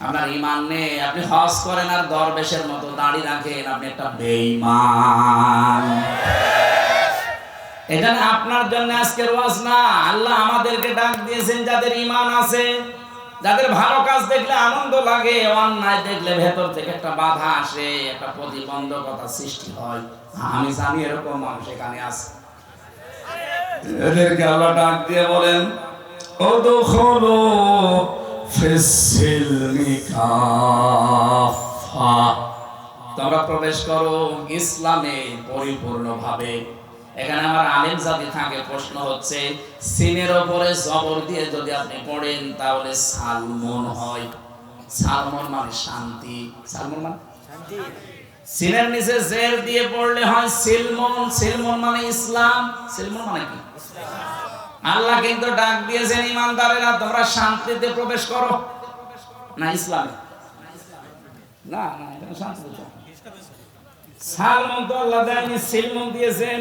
আপনার ঈমান নেই, আপনি হজ করেন আর দরবেশের মতো দাড়ি রাখেন, আপনি একটা বেঈমান। এখানে আপনার জন্য আজকের ওয়াজ না, আল্লাহ আমাদেরকে ডাক দিয়েছেন যাদের ঈমান আছে, যাদের ভালো কাজ দেখলে আনন্দ লাগে, অন্যায় দেখলে ভেতর থেকে একটা বাধা আসে, একটা প্রতিবন্ধকতা সৃষ্টি হয়। আমি জানি এরকম মানুষ এখানে আছে। এদেরকে আল্লাহ ডাক দিয়ে বলেন, উদখুলু ফিস-সিলমি কাফা, তোমরা প্রবেশ করো ইসলামে পরিপূর্ণভাবে। এখানে আমার আলেম জাতি থাকে, প্রশ্ন হচ্ছে সিনের উপরে জবর দিয়ে যদি আপনি পড়েন তাহলে সালমন হয়। সালমন মানে শান্তি, সালমন মানে শান্তি। সিনের নিচে জের দিয়ে পড়লে হয় সিলমন, সিলমন মানে ইসলাম। সিলমন মানে কি? আল্লাহ কিন্তু ডাক দিয়েছেন ঈমানদারেরা তোমরা শান্তিতে প্রবেশ করো, না ইসলামে না, না এটা শান্তিতে। সালমন তো আল্লাহ দেয়নি, সিলমন দিয়েছেন।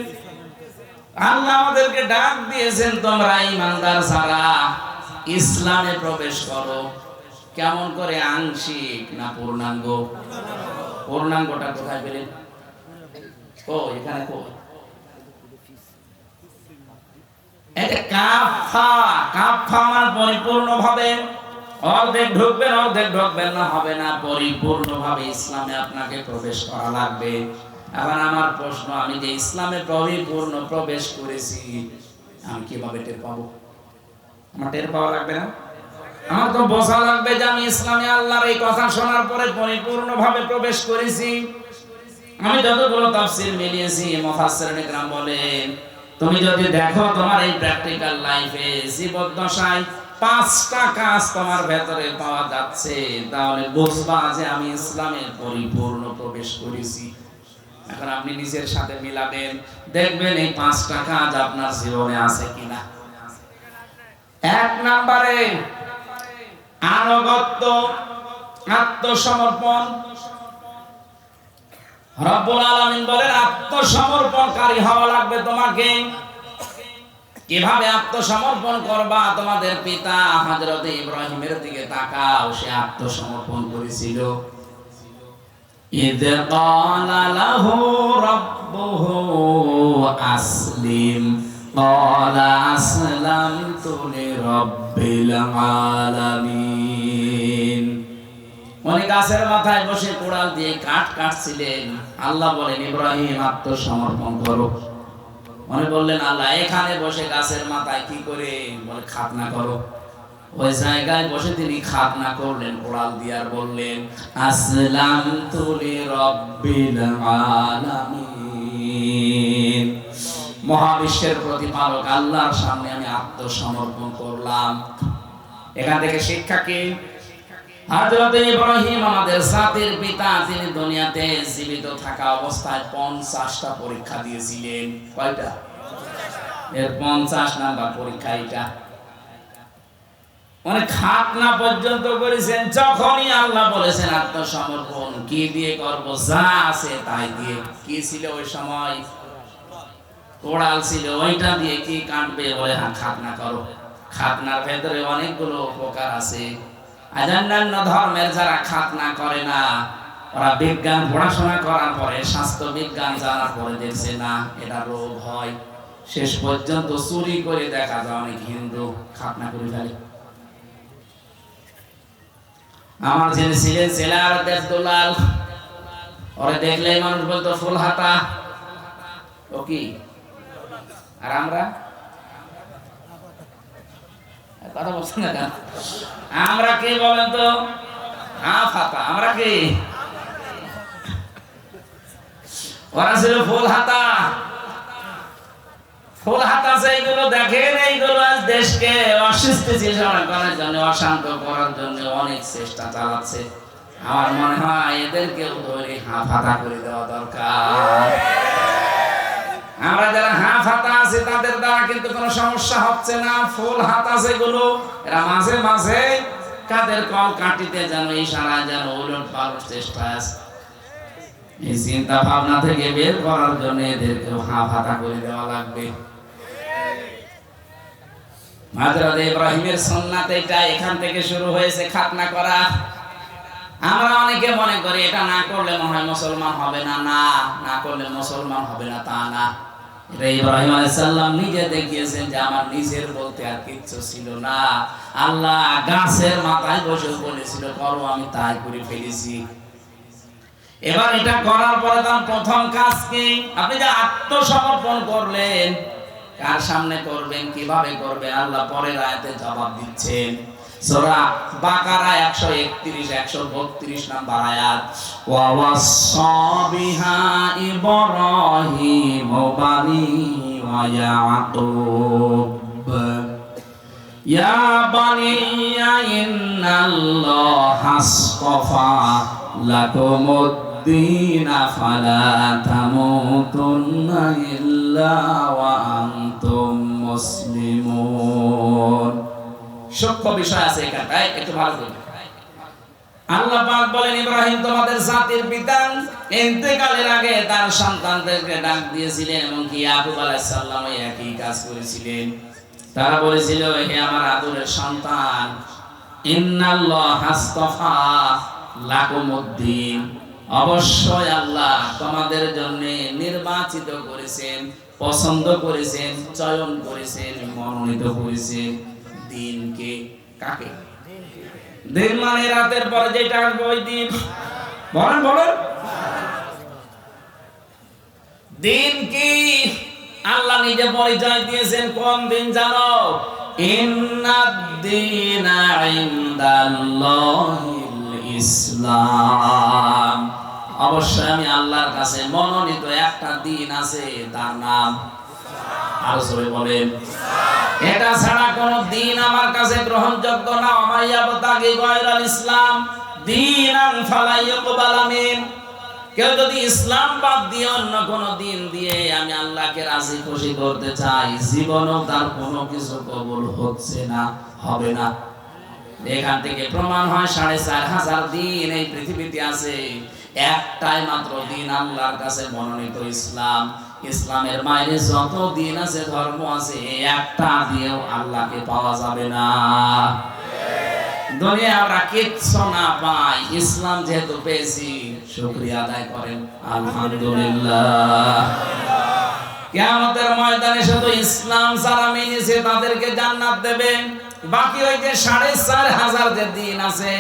আল্লাহ আমাদেরকে ডাক দিয়েছেন তোমরা ঈমানদার যারা ইসলামে প্রবেশ করো। কেমন করে? আংশিক না পূর্ণাঙ্গ? পূর্ণাঙ্গটা কোথায় পেলেন? ও এখানে কো এটা কাফা, কাফা মানে পরিপূর্ণভাবে। অর্ধেক ঢুকবেন অর্ধেক ঢুকবেন না, হবে না। পরিপূর্ণভাবে ইসলামে আপনাকে প্রবেশ করা লাগবে। এখন আমার প্রশ্ন, আমি যে ইসলামে পরিপূর্ণ প্রবেশ করেছি, আমি কিভাবে টের পাবো? আমার টের পাওয়া লাগবে না? আমার তো বোঝা লাগবে যে আমি ইসলামে আল্লাহর এই কথা শোনার পরে পরিপূর্ণভাবে প্রবেশ করেছি। আমি যতগুলো তাফসীর মিলিয়েছি, মুফাসসিরিন ইকরাম বলেন তুমি যদি দেখো তোমার এই প্র্যাকটিক্যাল লাইফে জীবদ্দশায় 5টা কাজ তোমার ভেতরে পাওয়া যাচ্ছে, তাহলে বুঝবা যে আমি ইসলামে পরিপূর্ণ প্রবেশ করেছি। এখন আপনি নিজের সাথে মিলাবেন, দেখবেন এই 5টা কাজ আপনার জীবনে আছে কিনা। 1 নম্বরে আনুগত্য, আত্মসমর্পণ। রব্বুল আলামিন বলেন আত্মসমর্পণকারী হওয়া লাগবে তোমাকে। কিভাবে আত্মসমর্পণ করবা? তোমাদের পিতা হযরত ইব্রাহিমের দিকে তাকাও, সে আত্মসমর্পণ করেছিল। ইয ক্বালা লাহু রাব্বুহু আসলিম ক্বালা আসলামতু লিরাব্বিল আলামিন। উনি গাছের মাথায় বসে কোড়াল দিয়ে কাঠ কাটছিলেন। আল্লাহ বলেন ইব্রাহিম আত্মসমর্পণ করো। উনি বললেন আল্লাহ এখানে বসে গাছের মাথায় কি করে? বলে খাতনা করো। ওই জায়গায় বসে তিনি খাতনা করলেন কোড়াল দিয়ে, আর বললেন আসলামতু লিরাব্বিল আলামিন, মহাবিশ্বের প্রতিপালক আল্লাহর সামনে আমি আত্মসমর্পণ করলাম। এখান থেকে শিক্ষা কি? হযরত ইব্রাহিম আমাদের জাতির পিতা, তিনি দুনিয়াতে জীবিত থাকা অবস্থায় 50টা পরীক্ষা দিয়েছিলেন। কয়টা? এর 50 নাম্বার পরীক্ষা এটা। মানে খাতনা পর্যন্ত করেছেন। যখনই আল্লাহ বলেছেন আত্মসমর্পণ, কি দিয়ে করব? যা আছে তাই দিয়ে। কি ছিল ওই সময়? কোড়াল ছিল, ওইটা দিয়ে কি কাটবে? বলে হ্যাঁ খাতনা করো। খাতনার ভেতরে অনেকগুলো উপকার আছে। আর অন্যান্য ধর্মের যারা খাতনা করে না, ওরা বিজ্ঞান পড়াশোনা করার পরে, স্বাস্থ্য বিজ্ঞান জানার পরে দেখছে না এটা রোগ হয়। শেষ পর্যন্ত চুরি করে দেখা যায় অনেক হিন্দু খাতনা করে ফেলে। আমার যিনি ছিলেন জেলার দেবদুলাল, ওরে দেখলে মানুষ বলতো ফুল হাতা। ও কি? আর আমরা কথা বলছেন না কেন? আমরা কি বলেন তো? হাফ হাতা। আমরা কি? ওরা ছিল ফুল হাতা। ফুল হাতা এইগুলো দেখেন, এইগুলো আজ দেশকে অস্থিতিশীল করার জন্য, অশান্ত করার জন্য অনেক চেষ্টা চালাচ্ছে। আমার মনে হয় এদেরকেও ধরে হাফ হাতা করে দেওয়া দরকার। আমরা যারা হাফ হাতা আছে তাদের দ্বারা কিন্তু কোনো সমস্যা হচ্ছে না। ফুল হাতা যেগুলো, এরা মাঝে মাঝে কাদের কল কাটিতে যেন ইশারা, যেন উলট পালট চেষ্টা আছে। এই চিন্তা ভাবনা থেকে বের করার জন্য এদেরকেও হাফ হাতা করে দেওয়া লাগবে। হযরত ইব্রাহিমের সুন্নাত এটা, এখান থেকে শুরু হয়েছে খাতনা করা। আমরা অনেকে মনে করি এটা না করলে মনে হয় মুসলমান হবে না। না করলে মুসলমান হবে না তা না। এটা ইব্রাহিম আলাইহিস সালাম নিজে দেখিয়েছেন যে আমার নিজের বলতে আর কিচ্ছু ছিল না। আল্লাহ গাছের মাথায় বসে বলেছিল করো, আমি তাই করে ফেলেছি। এবার এটা করার পরে তার প্রথম কাজ কি? আপনি যে আত্মসমর্পণ করলেন, কার সামনে করবেন, কিভাবে করবেন? আল্লাহ পরের আয়াতে জবাব দিচ্ছেন। সূরা বাকারা 131 132 নাম্বার আয়াত। ওয়া ওয়াসাবিহা ইব্রাহিম বানি ওয়া ইয়াকুব ইয়া বানিয়া ইন্নাল্লাহা আসতাফা লাকুমুদ-দীন ফালা তামুতুন্না ইল্লা ওয়া আনতুম মুসলিমুন। সূক্ষ্ম বিষয় আছে এখানটায়, একটু ভালো করে। আল্লাহ পাক বলেন ইব্রাহিম তোমাদের জাতির পিতা ইন্তেকালের আগে তার সন্তানদেরকে ডাক দিয়েছিলেন, এবং কি ইয়াকুব আলাইহিস সালাম একই কাজ করেছিলেন। তারা বলেছিল হে আমার আদরের সন্তান, ইন্নাল্লাহা আসতাফা লাকুমুদ-দীন, অবশ্যই আল্লাহ তোমাদের জন্য নির্বাচিত করেছেন, পছন্দ করেছেন, চয়ন করেছেন, মনোনীত করেছেন দিনকে। কাকে? দিন মানে রাতের পরে যেটা আসবে ওই দিন। বলেন বলেন। দিন কি? আল্লাহ নিজে পরিচয় দিয়েছেন কোন দিন জানো? ইন্নাদ-দীনা ইনদাল্লাহিল ইসলাম। অবশ্যই আমি আল্লাহর কাছে মনোনীত একটা দিন আছে, তার নাম আরো জোরে বলেন। এটা ছাড়া কোন দিন আমার কাছে গ্রহণযোগ্য না। আমাইয়াবতাগি গায়রাল ইসলাম দীনান ফালা ইউকবাল মিন। কেউ যদি ইসলাম বাদ দিয়ে অন্য কোন দিন দিয়ে আমি আল্লাহকে রাজি খুশি করতে চাই, জীবনও তার কোনো কিছু কবুল হচ্ছে না, হবে না। এখান থেকে প্রমাণ হয় 4500 দিন এই পৃথিবীতে আছে, একটাই মাত্র দিন আল্লাহর কাছে মনোনীত ইসলাম। ইসলামের বাইরে যত দিন আছে, ধর্ম আছে, একটা দিয়েও আল্লাহকে পাওয়া যাবে না। দুনিয়া আমরা কিচ্ছু না পাই, ইসলাম যেহেতু পেয়েছি শুকরিয়া আদায় করেন আলহামদুলিল্লাহ। কিয়ামতের ময়দানে শুধু ইসলাম যারা মেনেছে তাদেরকে জান্নাত দেবে। বাকি ওই যে 4500 যে দিন আছে,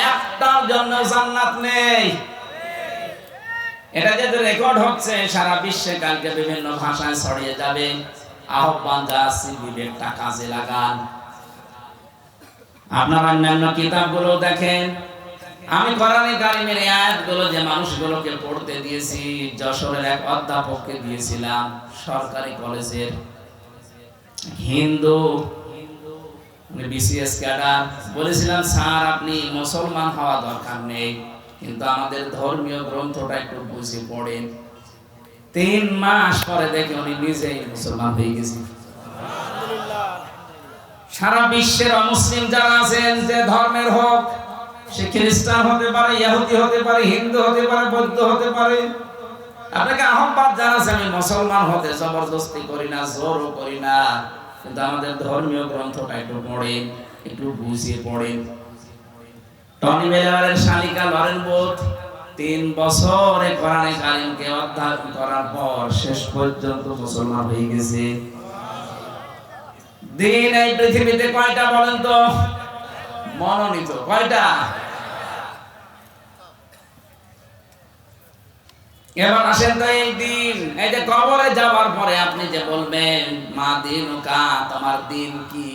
একটার জন্য জান্নাত নেই। এটা যেহেতু রেকর্ড হচ্ছে সারা বিশ্বে, কালকে বিভিন্ন ভাষায় ছড়িয়ে যাবে। আহ্বান যাচ্ছে বিবেকটা কাজে লাগান। আপনারা অন্যান্য কিতাবগুলো দেখেন। আমি কোরআনে কারিমের এই আয়াতগুলো যে মানুষগুলোকে পড়তে দিয়েছি, যশোরের এক অধ্যাপককে দিয়েছিলাম, সরকারি কলেজের, হিন্দু, উনি বিসিএস ক্যাডার। বলেছিলাম স্যার আপনি মুসলমান হওয়া দরকার নেই, কিন্তু আমাদের ধর্মীয় গ্রন্থটা একটু বুঝে পড়েন। 3 মাস পরে দেখে উনি নিজেই মুসলমান হয়ে গেছে। সারা বিশ্বের অমুসলিম যারা আছেন, যে ধর্মের হোক, সে খ্রিস্টান হতে পারে, ইহুদি হতে পারে, হিন্দু হতে পারে, বৌদ্ধ হতে পারে, আপনাকে আহ্বান জানাচ্ছি, আমি মুসলমান হতে জবরদস্তি করি না, জোরও করি না, কিন্তু আমাদের ধর্মীয় গ্রন্থটা একটু পড়েন, একটু বুঝিয়ে পড়েন। টনি বেলারের শালিকা লরেন বোথ 3 বছরে কোরআনে কারিমকে অধ্যয়ন করার পর শেষ পর্যন্ত মুসলমান হয়ে গেছে। দিন এই পৃথিবীতে কয়টা বলেন তো? মনোনীত কয়টা? এবার আসেন তো এই দিন, এই যে কবরে যাওয়ার পরে আপনি যে বলবেন মা দিনুকা, তোমার দিন কি?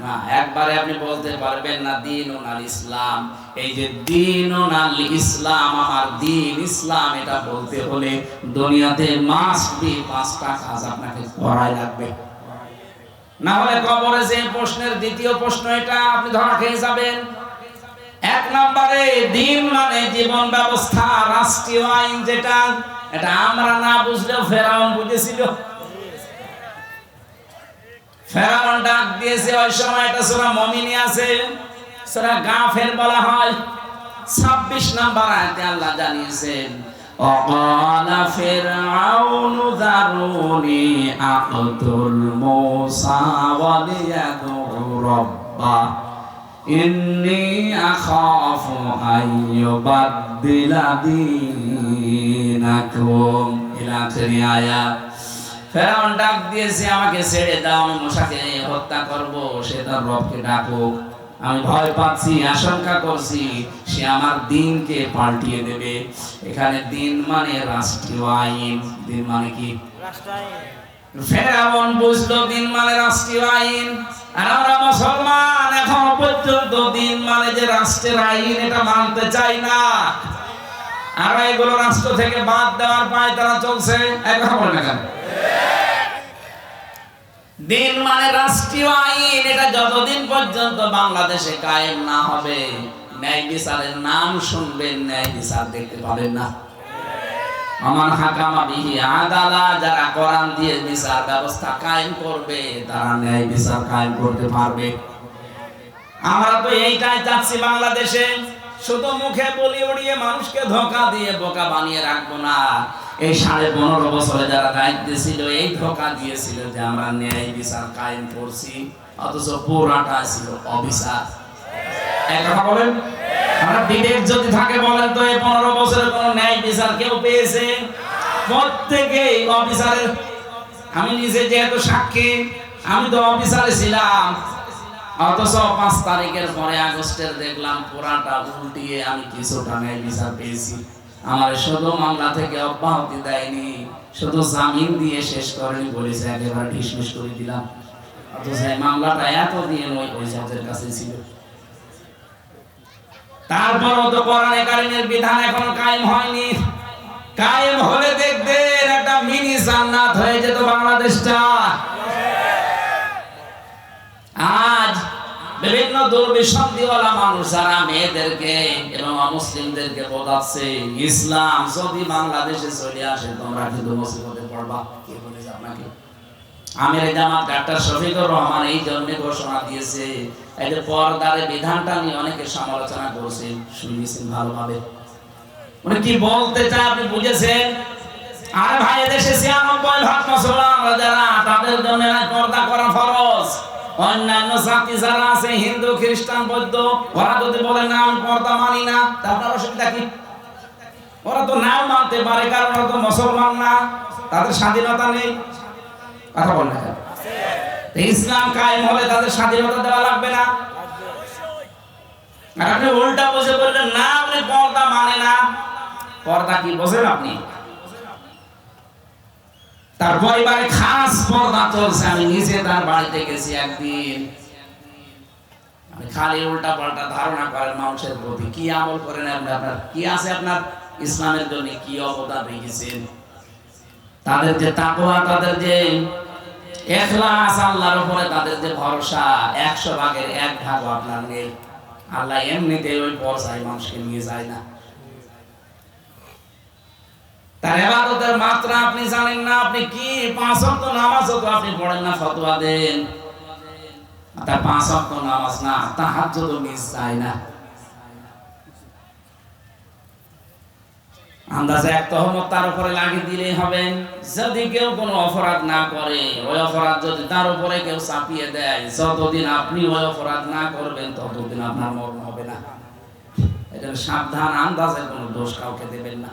না, একবারে আপনি বলতে পারবেন না দিনুন আল ইসলাম। এই যে দিনুন আল ইসলাম, আমার দিন ইসলাম, এটা বলতে হলে দুনিয়াতে মাস্ট বি 5টা কাজ আপনাকে করাই লাগবে। না হলে কবরে যে প্রশ্নের দ্বিতীয় প্রশ্ন, এটা আপনি ধরা খেয়ে যাবেন। 1 নম্বরে দিন মানে জীবন ব্যবস্থা, রাষ্ট্রীয় আইন, যেটা এটা আমরা না বুঝলেও ফেরাউন বুঝেছিল। ফেরাউন ডাক দিয়েছে ওই সময়, এটা সূরা মুমিনে আছে, সূরা গাফির বলা হয়। 26 নম্বর আয়াতে আল্লাহ জানিয়েছেন, ওয়াকালা ফিরআউনু যারুনি আকতুল মূসা ওয়ালিয়াদু রাব্বা ইন্নী আখাফু আইয়ুবাদদিলা দীনাকুম ইলা আখিরি আয়াত। ফেরাউন ডাক দিয়েছে, আমাকে ছেড়ে দাও, আমি মূসাকে হত্যা করব, সে তার রবকে ডাকুক। আমি ভয় পাচ্ছি, আশঙ্কা করছি সে আমার দিনকে পাল্টিয়ে দেবে। এখানে দিন মানে রাষ্ট্রীয় আইন। দিন মানে কি? ফেরাউন বুঝলো দিন মানে রাষ্ট্রীয় আইন, আর আমরা মুসলমান এখন পর্যন্ত দিন মানে যে রাষ্ট্রের আইন এটা মানতে চাই না। আর এগুলো রাষ্ট্র থেকে বাদ দেওয়ার পায় তারা চলছে। একথা বলে না কেন? দিন মানে রাষ্ট্রীয় আইন, এটা যতদিন পর্যন্ত বাংলাদেশে কায়েম না হবে, ন্যায় বিচারের নাম শুনবেন, ন্যায় বিচার দেখতে পাবেন না। আমান হাকামা বিহি আদালা, যারা কোরআন দিয়ে বিচার ব্যবস্থা কায়েম করবে, তারা ন্যায় বিচার কায়েম করতে পারবে। আমরা তো এইটাই চাচ্ছি বাংলাদেশে। শুধু মুখে বলি উড়িয়ে মানুষকে ধোঁকা দিয়ে বোকা বানিয়ে রাখবো না। এই 15.5 বছরে যারা দায়িত্বে ছিল, এই ধোঁকা দিয়েছিল যে আমরা ন্যায় বিচার কায়েম করছি, অথচ পুরাটা ছিল অবিচার। এক কথা বলেন, আমরা বিবেক যদি থাকে বলেন তো, এই 15 বছরে কোনো ন্যায় বিচার কেউ পেয়েছে? প্রত্যেকেই অবিচারের। আমি নিজে যেহেতু সাক্ষী, আমি তো অবিচারে ছিলাম, অথচ 5 তারিখের পরে আগস্টের দেখলাম পুরাটা উল্টিয়ে আমি কিছুটা ন্যায় বিচার পেয়েছি। আমার শুধু মামলা থেকে অব্যাহতি দেয়নি, শুধু জামিন দিয়ে শেষ করেনি, বলেছে একেবারে ঢিসমিস করে দিলাম। অথচ এই মামলাটা এতদিন ওই জজের কাছে ছিল। তারপরও তো কোরআনে কারিমের বিধান এখনো কায়েম হয়নি। কায়েম হলে দেখবেন একটা মিনি জান্নাত হয়ে যেত বাংলাদেশটা। আজ বিভিন্ন দুর্বিসন্ধিওয়ালা মানুষ যারা মেয়েদেরকে এবং অমুসলিমদেরকে বোঝাচ্ছে ইসলাম যদি বাংলাদেশে চলে আসে তোমরা কিন্তু মুসিবতে পড়বা, কে বলেছে আপনাকে? আমির জামাত ডাক্তার শফিকুর রহমান এই জন্য ঘোষণা দিয়েছে, এই যে পর্দার বিধানটা নিয়ে অনেকে সমালোচনা করছে, শুনেছেন ভালোভাবে। উনি কি বলতে চায় আপনি বুঝেছেন? আর ভাই দেশে 96% মুসলমান যারা, তাদের জন্য পর্দা করা ফরজ। অন্যান্য জাতি যারা আছে, হিন্দু, খ্রিস্টান, বৌদ্ধ, ওরা যদি বলে না আমি পর্দা মানি না, তাহলে অসুবিধা কি? ওরা তো নাও মানতে পারে, কারণ ওরা তো মুসলমান না, তাদের স্বাধীনতা নেই। কথা বল না, ইসলাম কায়েম হলে তাদের স্বাধীনতা দেওয়া লাগবে না? আর আপনি উল্টা বুঝে বললেন না আপনি পর্দা মানে না। পর্দা কি বোঝেন আপনি? তার পরিবারে খাস পর্দা চলছে। আমি নিজে তার বাড়িতে গেছি একদিন। আমি খালি উল্টা পাল্টা ধারণা করেন মানুষের প্রতি, কি আমল করেন আপনি, আপনার কি আছে, আপনার ইসলামের জন্য কি অবদান রেখেছেন, তাদের যে তাকওয়া, তাদের যে ইখলাস, আল্লাহর উপরে তাদের যে ভরসা, 100 ভাগের 1 ভাগও আপনার নেই। আল্লাহ এমনিতে ওই পর্যায়ে মানুষকে নিয়ে যায় না। তার ইবাদতের মাত্রা আপনি জানেন না। আপনি কি 5 ওয়াক্ত নামাজও তো আপনি পড়েন না, ফতোয়া দেন। তার 5 ওয়াক্ত নামাজ না, তাহাজ্জুদও মিস যায় না। আন্দাজে এক তহমত তার উপরে লাগিয়ে দিলেই হবে। যদি কেউ কোনো অপরাধ না করে, ওই অপরাধ যদি তার উপরে কেউ চাপিয়ে দেয়, যতদিন আপনি ওই অপরাধ না করবেন ততদিন আপনার মরণ হবে না। এটা সাবধান, আন্দাজে কোনো দোষ কাউকে দেবেন না।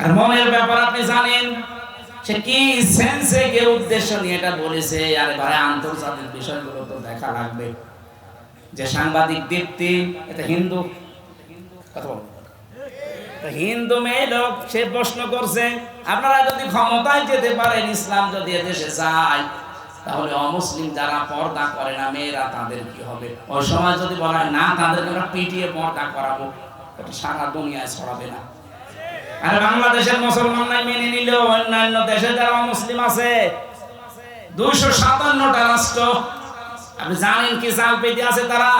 আর মনের ব্যাপার আপনি জানেন, সে কি সেন্সে কে উদ্দেশ্য নিয়ে এটা বলেছে। আরে ভাই, আন্তর্জাতিক বিষয়গুলো তো দেখা লাগবে। যে সাংবাদিক দীপ্তি, এটা হিন্দু কথা বল, হিন্দু মেয়ে লোক, সে প্রশ্ন করছে আপনারা যদি ক্ষমতায় যেতে পারেন, ইসলাম যদি এদেশে যায়, তাহলে অমুসলিম যারা পর্দা করে না মেয়েরা, তাদের কি হবে? ওই সময় যদি বলা হয় না, তাদেরকে আমরা পিটিয়ে পর্দা করাবো, এটা সারা দুনিয়ায় ছড়াবে না। আর বাংলাদেশের মুসলমান নাই মেনে নিলেও অন্যান্য দেশে যারা মুসলিম আছে, 257টা রাষ্ট্র, আপনি জানেন কি চাল পেতে আছে তারা?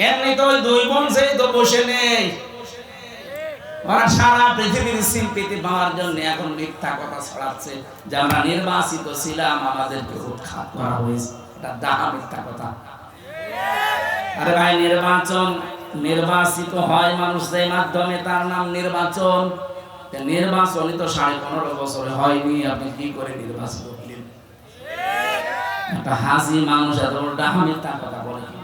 এমনি তো ওই 2 বংশেই তো বসে নেই। ওরা সারা পৃথিবীর সিম্পিতি পাওয়ার জন্য এখন মিথ্যা কথা ছড়াচ্ছে যে আমরা নির্বাচিত ছিলাম, আমাদেরকে উৎখাত করা হয়েছে। এটা ডাহা মিথ্যা কথা। আরে ভাই, নির্বাচিত হয় মানুষ এই মাধ্যমে, তার নাম নির্বাচন। নির্বাচনই তো 15.5 বছরে হয়নি, আপনি কি করে নির্বাচিত হলেন? একটা হাজি মানুষ এত ডাহা মিথ্যা কথা বলে কি?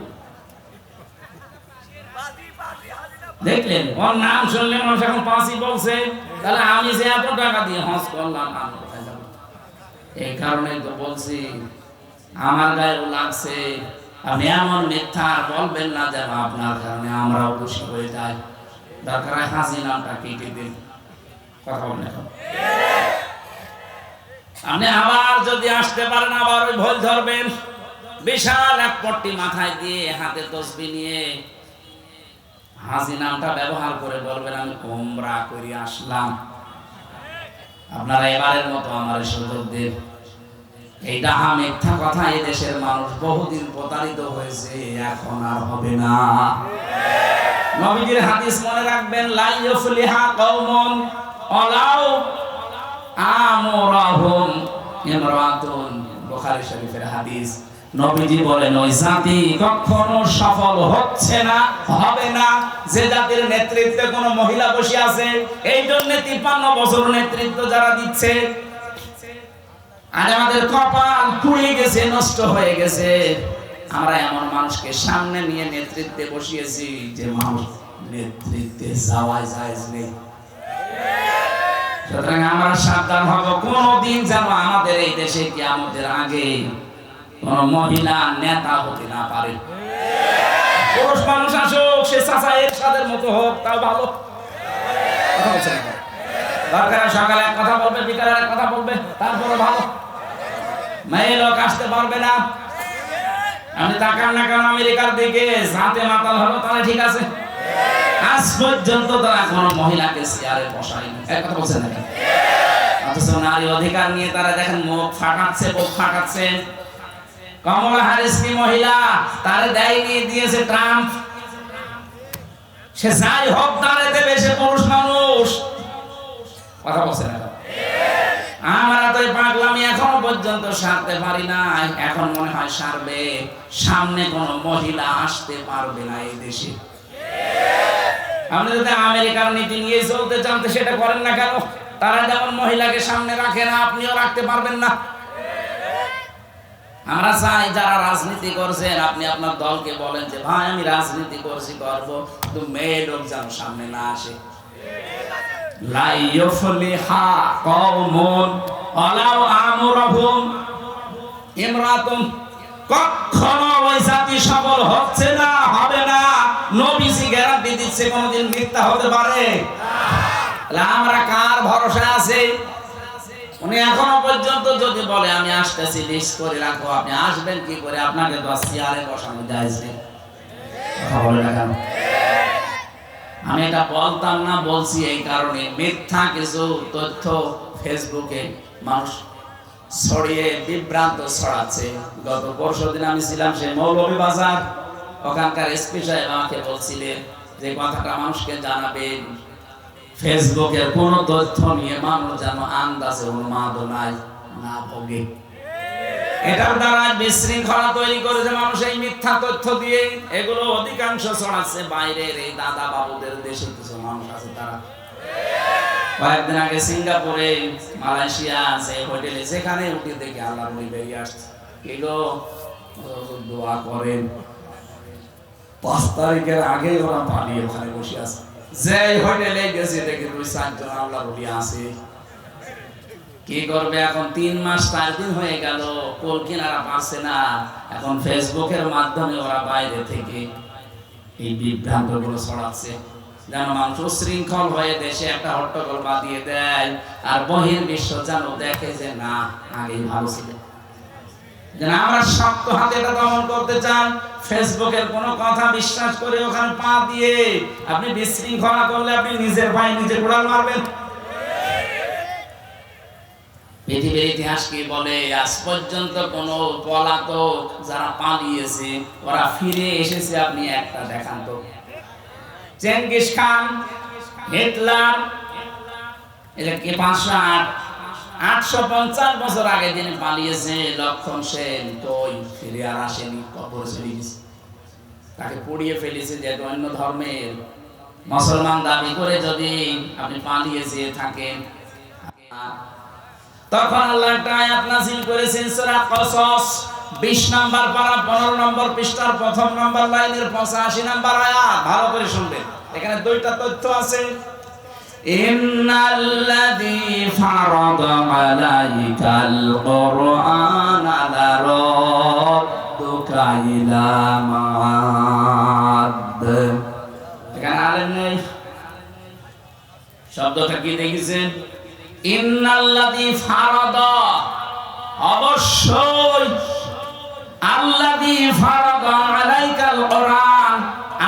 দেখলেন, ওর নাম শুনলে মানুষ এখন 5ই বলছে। তাহলে আমি যে এত টাকা দিয়ে হজ করলাম, আমি কোথায় যাব? এই কারণে তো বলছি, আমার গায়েও লাগছে। আপনি এমন মিথ্যা বলবেন না যেন আপনার কারণে আমরাও দোষী হয়ে যাই। দরকার হয় হাসি নামটা কেটে দিন। কথা বলেন এখন। আপনি আবার যদি আসতে পারেন, আবার ওই ভুল ধরবেন। বিশাল এক পট্টি মাথায় দিয়ে, হাতে তসবিহ নিয়ে হাসি নামটা ব্যবহার করে বলবেন আমি ওমরা করে আসলাম। আপনারা এবারের মতো আমার সুযোগ দেন। এই ডাহা মিথ্যা কথা এই দেশের মানুষ বহুদিন প্রতারিত হয়েছে, এখন আর হবে না। নবীজির হাদিস মনে রাখবেন, লা ইউফলিহা কওমুন ওয়ালাউ আমরাহুম ইমরাতুন, বুখারী শরীফের হাদিস। নবীজি বলেন, ওই জাতি কখনো সফল হচ্ছে না, হবে না, যে জাতির নেতৃত্বে কোনো মহিলা বসে আছে। এই জন্য 53 বছর নেতৃত্ব যারা দিচ্ছে, আর আমাদের কপাল পুড়ে গেছে, নষ্ট হয়ে গেছে। আমরা এমন মানুষকে সামনে নিয়ে নেতৃত্বে বসিয়েছি যে মানুষ নেতৃত্বে যাওয়াই যায় নেই। সুতরাং আমরা সাবধান হব, কোনদিন যেন আমাদের এই দেশে কিয়ামতের আগে কোন মহিলা নেতা হতে না পারে। পুরুষ মানুষ আসুক, সে চাচা এরশাদের মতো হোক, তাও ভালো। কথা বলছেন, দরকার সকালে এক কথা বলবে, বিকালে এক কথা বলবে, তারপরে ভালো। মেয়ে লোক আসতে পারবে না। আমি তাকান না কেন আমেরিকার দিকে, জাতে মাতাল হলো, তাহলে ঠিক আছে। আজ পর্যন্ত তারা কোন মহিলাকে চেয়ারে বসায়নি। এক কথা বলছেন না কেন? অথচ নারী অধিকার নিয়ে তারা দেখেন মুখ ফাটাচ্ছে, বুক ফাটাচ্ছে। কমলা হ্যারিস কি মহিলা? তারে দেয়নি, দিয়েছে ট্রাম্প। সে যাই হোক তারে দেবে, সে পুরুষ মানুষ। কথা বলছে না? আমরা তো পাগলামি এখনো পর্যন্ত সারতে পারি না, এখন মনে হয় সারবে। সামনে কোন মহিলা আসতে পারবে না এই দেশে। আপনি যদি আমেরিকার নীতি নিয়ে চলতে চান, সেটা করেন না কেন? তারা যেমন মহিলাকে সামনে রাখে না, আপনিও রাখতে পারবেন না। আমরা চাই যারা রাজনীতি করছেন, আপনি আপনার দলকে বলেন যে ভাই আমি রাজনীতি করছি, করবো, কিন্তু মেয়ে লোক যেন সামনে না আসে। লা ইউফলিহা কওমুন ওয়ালাউ আমরাহুম ইমরাতুন, কখনো ওই জাতি সফল হচ্ছে না, হবে না। নবীজি গ্যারান্টি দিচ্ছে, কোনদিন মিথ্যা হতে পারে না। আমরা কার ভরসা আছে? উনি এখনো পর্যন্ত যদি বলে আমি আসতেছি, লিস্ট করে রাখো, আপনি আসবেন কি করে? আপনাকে তো চেয়ারে বসানো যায় না। কথা বলে না কেন? আমি এটা বলতাম না, বলছি এই কারণে, মিথ্যা কিছু তথ্য ফেসবুকে মানুষ ছড়িয়ে বিভ্রান্ত ছড়াচ্ছে। গত পরশুদিন আমি ছিলাম সেই মৌলভীবাজার, ওখানকার এসপি সাহেব আমাকে বলছিলেন যে কথাটা মানুষকে জানাবেন, ফেসবুকের কোন তথ্য নিয়ে মানুষ যেন আন্দাজে উন্মাদনায় না ভোগে। এটার দ্বারা বিশৃঙ্খলা তৈরি করেছে মানুষ এই মিথ্যা তথ্য দিয়ে। এগুলো অধিকাংশ ছড়াচ্ছে বাইরের এই দাদা বাবুদের দেশে কিছু মানুষ আছে তারা। কয়েকদিন আগে সিঙ্গাপুরে, মালয়েশিয়া আছে হোটেলে, সেখানে উঠে দেখে আল্লাহ বলি বেরিয়ে আসছে, এগুলো দোয়া করেন। 5 তারিখের আগে ওরা পালিয়ে ওখানে বসে আছে। যে হোটেলে গেছে দেখে 2-4 জন আল্লাহ বলি আছে। কি করবে এখন? 3 মাস 4 দিন হয়ে গেল, কোল কিনারা পারছে না। এখন ফেসবুকের মাধ্যমে ওরা বাইরে থেকে এই বিভ্রান্ত গুলো ছড়াচ্ছে, যেন মানুষ শৃঙ্খল হয়ে দেশে একটা হট্টগোল বাঁধিয়ে দেয়, আর বহির্বিশ্ব যেন দেখে যে না আগেই ভালো ছিল। যেন আমরা শক্ত হাতে এটা দমন করতে চান, ফেসবুকের কোনো কথা বিশ্বাস করে ওখানে পা দিয়ে আপনি বিশৃঙ্খলা করলে আপনি নিজের ভাই নিজে গোড়াল মারবেন। পৃথিবীর ইতিহাস কি বলে? আজ পর্যন্ত কোন পলাতক যারা পালিয়েছে ওরা ফিরে এসেছে আপনি একটা দেখান তো। চেঙ্গিস খান, হিটলার, এটা কি 850 বছর আগে যিনি পালিয়েছে, লক্ষণ সেন, কই ফিরে আর আসেনি, কবরে চলে গেছে। তাকে পুড়িয়ে ফেলেছে। যে অন্য ধর্মের মুসলমান দাবি করে যদি আপনি পালিয়ে যেয়ে থাকেন, তখন আল্লাহ একটা আয়াত নাযিল করেছেন সূরা কসস 20 নম্বর পারা 15 নম্বর পৃষ্ঠার 1ম নম্বর লাইনের 85 নম্বর আয়াত। ভালো করে শুনবেন, এখানে দুইটা তথ্য আছে। ইন্নাল্লাযী ফারাদা আলাইকাল কুরআনা লারাদ্দুকা ইলা মাআদ। এখানে আলেম নেই, শব্দটা কি দেখেছেন? ইন্নাল্লাযী ফারাদা, অবশ্যই আল্লাযী ফারাদা আলাইকাল কুরআন,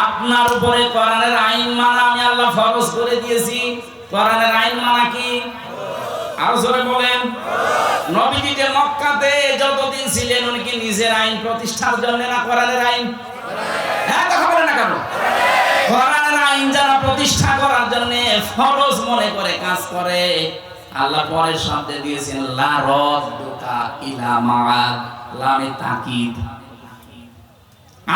আপনার উপরে কোরআনের আইন মানা আমি আল্লাহ ফরজ করে দিয়েছি। কোরআনের আইন মানা কি? আরো জোরে বলেন। নবীজি যে মক্কাতে যতদিন ছিলেন উনি কি নিজের আইন প্রতিষ্ঠার জন্য না কোরআনের আইন? হ্যাঁ, কথা বলেন না কেন? কোরআনের আইন যারা প্রতিষ্ঠা করার জন্য ফরজ মনে করে কাজ করে, আল্লাহ পরের শব্দে দিয়েছেন লা রাদ্দুকা ইলা মাআদ, লামে তাকিদ।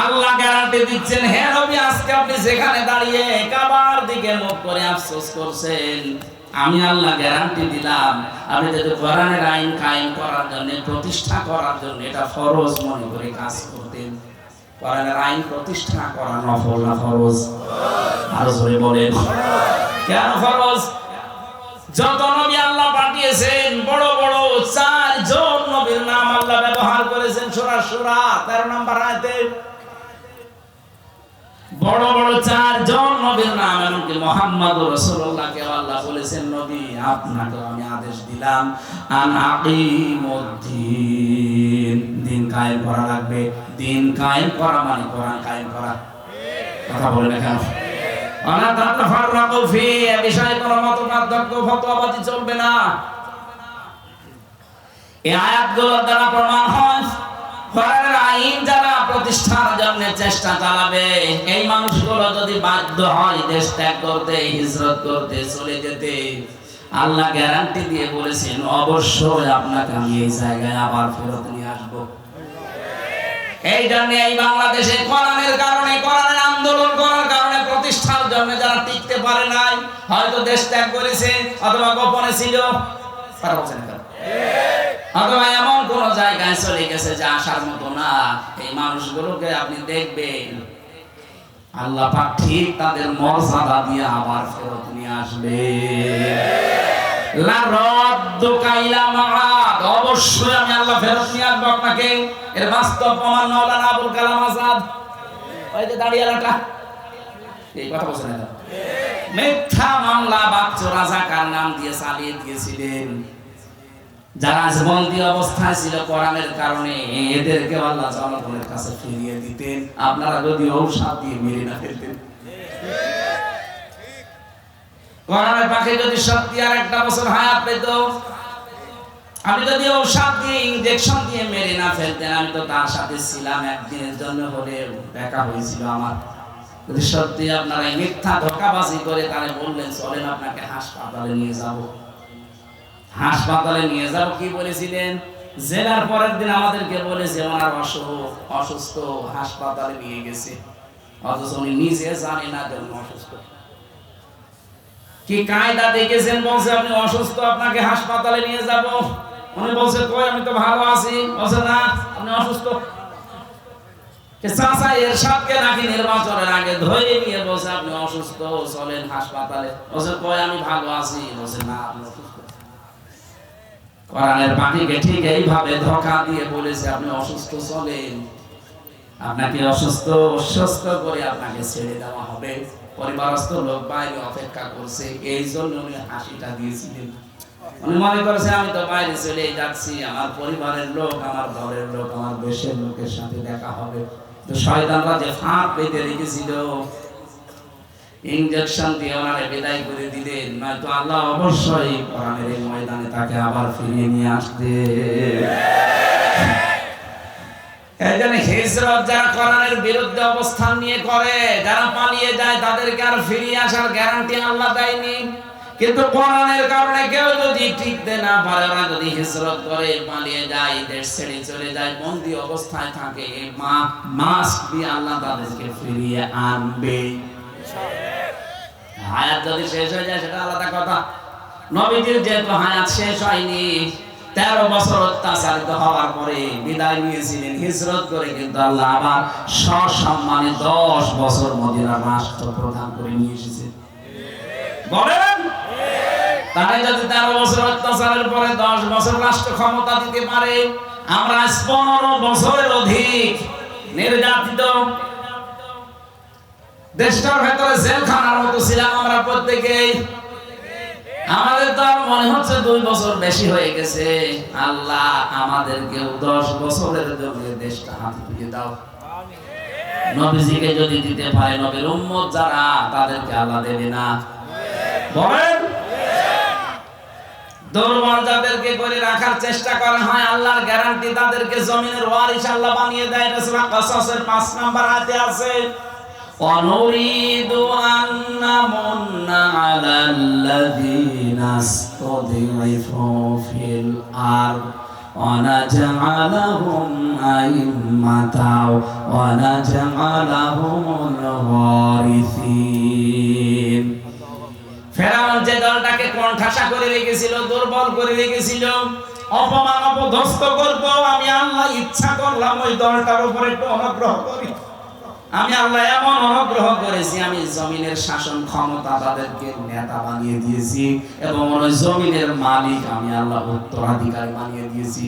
আল্লাহ গ্যারান্টি দিচ্ছেন, হে নবী আজকে আপনি যেখানে দাঁড়িয়ে কাবার দিকে মুখ করে আফসোস করছেন, আমি আল্লাহ গ্যারান্টি দিলাম আপনি যদি কোরআনের আইন কায়েম করার জন্য প্রতিষ্ঠা করার জন্য এটা ফরজ মনে করে কাজ করতেন। কোরআনের আইন প্রতিষ্ঠা করা নফল না ফরজ? আরো জোরে বলেন, কেন ফরজ? যত নবী আল্লাহ পাঠিয়েছেন বড় বড় 4 জন নবীর নাম আল্লাহ ব্যবহার করেছেন সূরা শূরা 13 নম্বর আয়াতে। বড় বড় 4 জন নবীর নাম, এমনকি মুহাম্মদুর রাসূলুল্লাহকে আল্লাহ বলেছেন নবী আপনাকে আমি আদেশ দিলাম আন আকিমুদ্দিন, দিন কায়েম করা লাগবে। দিন কায়েম করা মানে কোরআন কায়েম করা। কথা বলেন না কেন? ওয়ালা তাতাফাররাকু ফি, এই বিষয়ে কোনো মতপার্থক্য ফতোয়াবাজি চলবে না। এই আয়াতগুলোর দ্বারা প্রমাণ হয় কোরআনের আইন যারা প্রতিষ্ঠার জন্য চেষ্টা চালাবে, এই মানুষগুলো যদি বাধ্য হয় দেশ ত্যাগ করতে, হিজরত করতে, চলে যেতে, আল্লাহ গ্যারান্টি দিয়ে বলেছেন অবশ্যই আপনাকে আমি এই জায়গায় আবার ফেরত নিয়ে আসবো। এই জন্য এই বাংলাদেশে কোরআনের কারণে, কোরআনের আন্দোলন করার কারণে প্রতিষ্ঠার জন্য যারা টিকতে পারে নাই, হয়তো দেশ ত্যাগ করেছে অথবা গোপনে ছিল, অথবা এমন কোন জায়গায় চলে গেছে যা আসার মতো না, এই মানুষগুলোকে আপনি দেখবেন আল্লাহ পাক ঠিক তাদের মর্যাদা দিয়ে আবার ফেরত নিয়ে আসবে। লা রাদ্দুকা ইলা মাআদ, অবশ্যই আমি আল্লাহ ফেরত নিয়ে আসবো আপনাকে। এর বাস্তব প্রমাণ মাওলানা আবুল কালাম আজাদ, ওই যে দাঁড়িয়ালাটা, এই কথা বলছেন না? মিথ্যা মামলা বাচ্চু রাজাকার নাম দিয়ে চালিয়ে দিয়েছিলেন। যারা বন্দী অবস্থায় ছিল কোরআনের কারণে, এদেরকে আল্লাহ জনগণের কাছে ফিরিয়ে দিতেন, আপনারা যদি ঔষধ দিয়ে মেরে না ফেলতেন। কোরআনের পাখি যদি সত্যি আর একটা বছর হায়াত পেত, আমি যদি ঔষধ দিয়ে ইনজেকশন দিয়ে মেরে না ফেলতেন, আমি তো তার সাথে ছিলাম একদিনের জন্য হলে দেখা হয়েছিল আমার। যদি সত্যি আপনারা এই মিথ্যা ধোঁকাবাজি করে তারে বললেন চলেন আপনাকে হাসপাতালে নিয়ে যাব, হাসপাতালে নিয়ে যাব কি বলেছিলেন? জেলার পরের দিন আমাদেরকে বলেছে ওনার অসুস্থ, হাসপাতালে নিয়ে গেছে, অথচ উনি নিজে জানে না যে উনি অসুস্থ। কি কায়দা দেখেছেন? বলছে আপনি অসুস্থ, আপনাকে হাসপাতালে নিয়ে যাব। উনি বলছে কই আমি তো ভালো আছি। বলছে না আপনি অসুস্থ। চাচা এরশাদকে নাকি নির্বাচনের আগে ধরে নিয়ে বলছে আপনি অসুস্থ, চলেন হাসপাতালে। বলছে কই আমি ভালো আছি। বলছে না আপনি অসুস্থ। কোরআনের পাখিকে ঠিক এইভাবে ধোঁকা দিয়ে বলেছে আপনি অসুস্থ, চলেন। আপনাকে অসুস্থ করে আপনাকে ছেড়ে দেওয়া হবে। পরিবারস্থ লোক বাইরে অপেক্ষা করছে, এই জন্য উনি হাসিটা দিয়েছিলেন। উনি মনে করেছে আমি তো বাইরে চলে যাচ্ছি, আমার পরিবারের লোক, আমার ঘরের লোক, আমার দেশের লোকের সাথে দেখা হবে। তো শয়তানরা যে ফাঁক পেতে রেখেছিল, ইনজেকশন দিয়ে ওনারে বিদায় করে দিলেন, নয়তো আল্লাহ অবশ্যই কোরআনের এই ময়দানে তাকে আবার ফিরিয়ে নিয়ে আসতে। এইজন্য হিজরত যারা কোরআনের বিরুদ্ধে অবস্থান নিয়ে করে, যারা পালিয়ে যায়, তাদেরকে আর ফিরিয়ে আসার গ্যারান্টি আল্লাহ দেয়নি। কিন্তু কোরআনের কারণে কেউ যদি টিকতে না পারে, ওরা যদি হিজরত করে পালিয়ে যায়, দেশ ছেড়ে চলে যায়, বন্দী অবস্থায় থাকে, এই মাস্ক দিয়ে আল্লাহ তাদেরকে ফিরিয়ে আনবে। হায়াত যদি শেষ হয়ে যায় সেটা আলাদা কথা। নবীজির যেহেতু হায়াত শেষ হয়নি, 13 বছর অত্যাচারিত হওয়ার পরে বিদায় নিয়েছিলেন হিজরত করে, কিন্তু আল্লাহ আবার সসম্মানে 10 বছর মদিনার রাষ্ট্র প্রদান করে নিয়ে এসেছেন। বলেন তাহলে যদি 13 বছর অত্যাচারের পরে 10 বছর রাষ্ট্র ক্ষমতা দিতে পারে, আমরা 15 বছরের অধিক নির্যাতিত, দেশটার ভেতরে জেলখানার মতো ছিলাম আমরা প্রত্যেকেই। আমাদের তো আর মনে হচ্ছে 2 বছর বেশি হয়ে গেছে। আল্লাহ আমাদেরকে 10 বছরের জন্য দেশটা হাতে তুলে দাও। নবীজিকে যদি দিতে পারে, নবীর উম্মত যারা, তাদেরকে আল্লাহ দেবে না? বলেন দুর্বল যাদেরকে করে রাখার চেষ্টা করা হয়, আল্লাহর গ্যারান্টি তাদেরকে জমিনের ওয়ারিস আল্লাহ বানিয়ে দেয়। এটা সূরা কাসাসের 5 নম্বর আয়াতে আছে, ওয়ানুরিদু আন্নামুন্না আলাল্লাযীনা ইসতাদঈফু ফিল আরদ ওয়া নাজআলাহুম আইম্মাতাও ওয়া নাজআলাহুমুল ওয়ারিসিন। ফেরাউন যে দলটাকে কোণঠাসা করে রেখেছিল, দুর্বল করে রেখেছিল, অপমান অপদস্থ করব, আমি আল্লাহ ইচ্ছা করলাম ওই দলটার উপরে একটু অনুগ্রহ করি। আমি আল্লাহ এমন অনুগ্রহ করেছি, আমি জমিনের শাসন ক্ষমতা তাদেরকে নেতা বানিয়ে দিয়েছি, এবং ওই জমিনের মালিক আমি আল্লাহ উত্তরাধিকারী বানিয়ে দিয়েছি।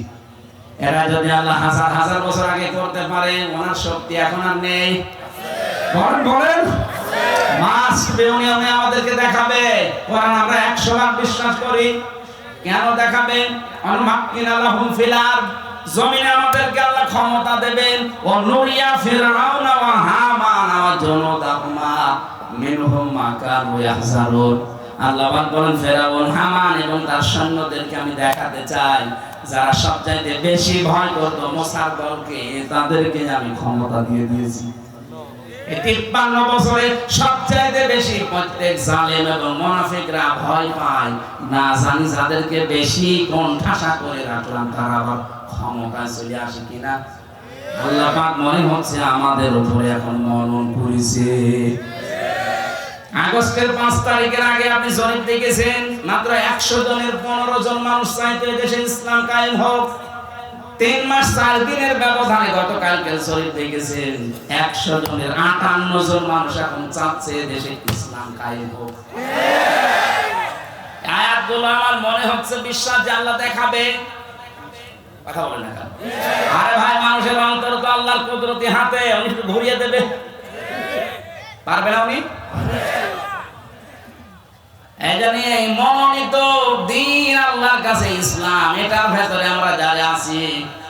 এরা যদি আল্লাহ হাজার হাজার বছর আগে করতে পারে, ওনার শক্তি এখন আর নেই। বলেন মাস্ক বেউনিয়মে আমাদেরকে দেখাবে। কোরআন আমরা 100 ভাগ বিশ্বাস করি। কেন দেখাবে? আনমাক্কিনালাহুম ফিল আরদ, জমিনে আমাদেরকে আল্লাহ ক্ষমতা দেবেন। ও নুরিয়া ফিরআউনা ওয়া হামান ওয়া জুনুদাহুমা মিনহুম মা কানু ইয়াহজারুন। আল্লাহ বলেন ফেরাউন, হামান এবং তার সৈন্যদেরকে আমি দেখাতে চাই, যারা সবচাইতে বেশি ভয় করত মুসার দলকে, তাদেরকে আমি ক্ষমতা দিয়ে দিয়েছি। 53 বছরে সবচাইতে বেশি প্রত্যেক জালেম এবং মুনাফিকরা ভয় পায়, না জানি যাদেরকে বেশি কোণঠাসা করে রাখলাম তারা আবার ক্ষমতায় চলে আসে কিনা। আল্লাহ পাক মনে হচ্ছে আমাদের উপরে এখন মনন করেছে। আগস্টের 5 তারিখের আগে আপনি জরিপ দেখেছেন, মাত্র 100 জনের 15 জন মানুষ চাইতে দেশে ইসলাম কায়েম হোক। 3 মাস 4 দিনের ব্যবধানে গতকালকে জরিপ দেখেছেন, 100 জনের 58 জন মানুষ এখন চাচ্ছে দেশে ইসলাম কায়েম হোক। আয়াতগুলো আমার মনে হচ্ছে বিশ্বাস যে আল্লাহ দেখাবে। কথা বলেন না? আরে ভাই, মানুষের অন্তর তো আল্লাহর কুদরতি হাতে, উনি একটু ঘুরিয়ে দেবে, পারবে না উনি? এজন্য এই মনোনীত দ্বীন আল্লাহর কাছে ইসলাম, এটার ভেতরে আমরা যারা আছি,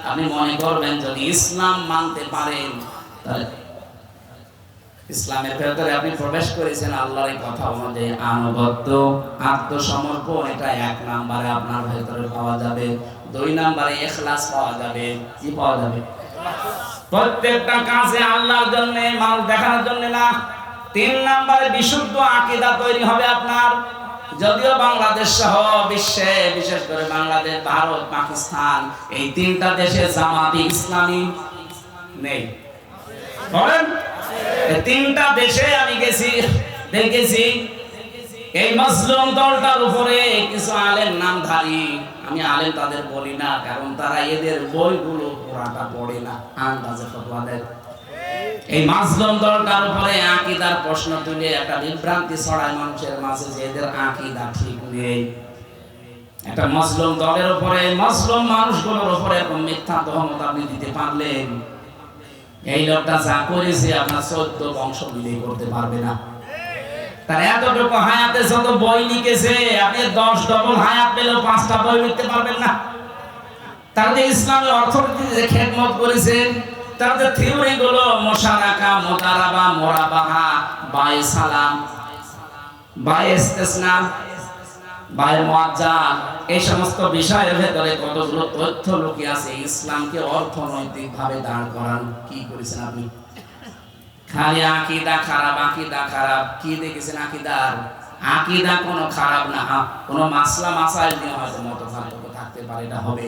আপনি মনে করবেন যদি ইসলাম মানতে পারেন তাহলে ইসলামের ভেতরে আপনি প্রবেশ করেছেন আল্লাহর কথা অনুযায়ী আনুগত্য, আত্মসমর্পণ, এটা 1 নম্বরে আপনার ভেতরে পাওয়া যাবে। 2 নম্বরে ইখলাস পাওয়া যাবে। কি পাওয়া যাবে? প্রত্যেকটা কাজে আল্লাহর জন্য, মানুষ দেখানোর জন্য না। 3 নম্বরে বিশুদ্ধ আকীদা তৈরি হবে আপনার। যদিও বাংলাদেশ সহ বিশ্বে, বিশেষ করে বাংলাদেশ, ভারত, পাকিস্তান, এই 3টা দেশে জামাতি ইসলামী নেই। বলেন, এই 3টা দেশে আমি গেছি, দেখেছি এই মুসলিম দলটার উপরে কিছু আলেম নামধারী, আমি আলেম তাদের বলি না, কারণ তারা এদের বইগুলো পুরাটা পড়ে না, আন্দাজে ফতোয়া দেয়। এই মুসলিম দলটার উপরে আকীদার প্রশ্ন তুলে একটা বিভ্রান্তি ছড়ায় মানুষের মাঝে যে এদের আকীদা ঠিক নেই। একটা মুসলিম দলের উপরে, মুসলিম মানুষগুলোর উপরে এরকম মিথ্যা তহমত আপনি দিতে পারলেন, এই লোকটা যা করেছে আপনার 14 বংশ বিলি করতে পারবে না। তার এতটুকু হায়াতে যত বই লিখেছে, আপনি 10 ডবল হায়াত পেলেও 5টা বই লিখতে পারবেন না। তার যে ইসলামের অর্থনীতিতে যে খেদমত করেছেন, তার যে থিওরি গুলো মুশারাকা, মুদারাবা, মুরাবাহা, বায়ে সালাম, বায়ে ইস্তিসনা, বায়ে মুআজ্জা, এই সমস্ত বিষয়ের ভেতরে কতগুলো তথ্য লুকিয়ে আছে। ইসলামকে অর্থনৈতিকভাবে দাঁড় করান কি করেছেন আপনি? খালি আকীদা খারাপ, আকীদা খারাপ। কি দেখেছেন আকীদার? আকীদা কোনো খারাপ না, কোনো মাসলা মাসাইল নিয়ে হয়তো মতপার্থক্য থাকতে পারে, এটা হবে।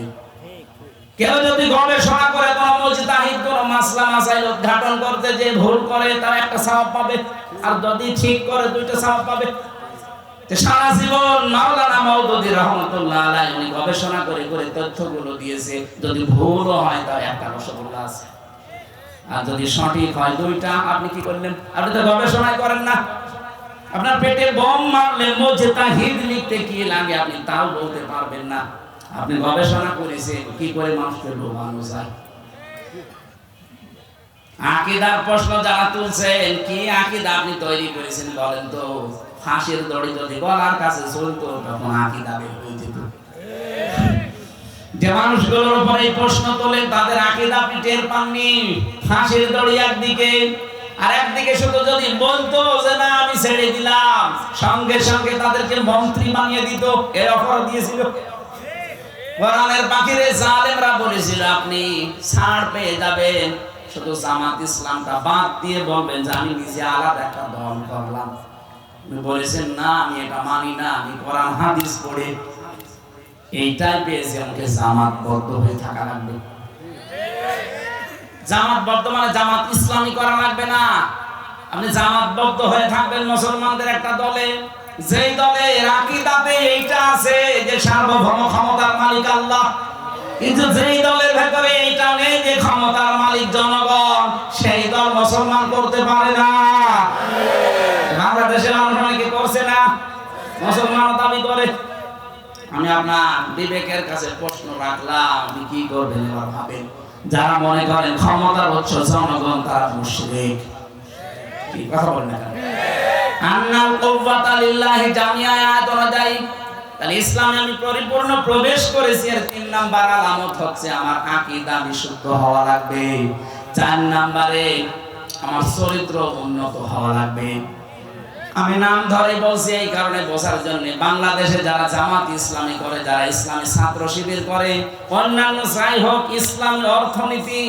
কেউ যদি গবেষণা করে কোনো মুজতাহিদ কোনো মাসলা মাসাইল উদ্ঘাটন করতে যে ভুল করে, তার একটা সওয়াব পাবে, আর যদি ঠিক করে 2টা সওয়াব পাবে। সারা জীবন মাওলানা মওদুদী রহমাতুল্লাহ আলাইহি উনি গবেষণা করে করে তথ্যগুলো দিয়েছে, যদি ভুলও হয় তার একটা রসগোল্লা আছে, আর যদি সঠিক হয় 2টা। আপনি কি করলেন? আপনি তো গবেষণাই করেন না। আপনার পেটে বোম মারলে মুজতাহিদ লিখতে কি লাগে আপনি তাও বলতে পারবেন না। আপনি গবেষণা করেছেন কি করে মানুষকে ডোবানো যায়। আকীদার প্রশ্ন যারা তুলছেন, কি আকীদা আপনি তৈরি করেছেন বলেন তো? ফাঁসির দড়ি যদি গলার কাছে চলতো তখন আকীদা বের হয়ে যেত। যে মানুষগুলোর উপর এই প্রশ্ন তোলেন তাদের আকীদা আপনি টের পাননি। ফাঁসির দড়ি একদিকে, আর একদিকে শুধু যদি বলতো যে না আমি ছেড়ে দিলাম, সঙ্গে সঙ্গে তাদেরকে মন্ত্রী বানিয়ে দিত, এর অফার দিয়েছিল। কোরআনের বাকিরে জালেমরা বলেছিল আপনি ছাড় পেয়ে যাবেন, শুধু জামাত ইসলামটা বাদ দিয়ে বলবেন যে আমি নিজে আলাদা একটা দল করলাম। আপনি বলেছেন না আমি এটা মানি না, আমি কোরআন হাদিস পড়ে এইটাই পেয়েছি, আমাকে জামাতবদ্ধ হয়ে থাকা লাগবে। জামাতবদ্ধ মানে জামাত ইসলামী করা লাগবে না, আপনি জামাতবদ্ধ হয়ে থাকবেন মুসলমানদের একটা দলে, যেই দলে আকীদাতে এইটা আছে যে সার্বভৌম ক্ষমতার মালিক আল্লাহ, কিন্তু যেই দলের ভেতরে এইটা নেই যে ক্ষমতার মালিক জনগণ, সেই দল মুসলমান করতে পারে না। বাংলাদেশের মানুষ অনেকে করছে না, মুসলমান দাবি করে। আমি আপনার বিবেকের কাছে প্রশ্ন রাখলাম, আপনি কি করবেন এবার ভাবেন। যারা মনে করেন ক্ষমতার উৎস জনগণ, তারা মুশরিক। কি কথা বলেন না? আন্নাল কুওয়াতা লিল্লাহি জামিআ আয়াত অনুযায়ী তাহলে ইসলামে আমি পরিপূর্ণ প্রবেশ করেছি। এর 3 নাম্বার আলামত হচ্ছে আমার আকীদা বিশুদ্ধ হওয়া লাগবে। 4 নাম্বারে আমার চরিত্র উন্নত হওয়া লাগবে। আমি নাম ধরে বলছি এই কারণে বোঝার জন্য, বাংলাদেশে যারা জামাত ইসলামী করে, যারা ইসলামী ছাত্র শিবির করে, অন্যান্য যাই হোক, ইসলামী অর্থনীতি,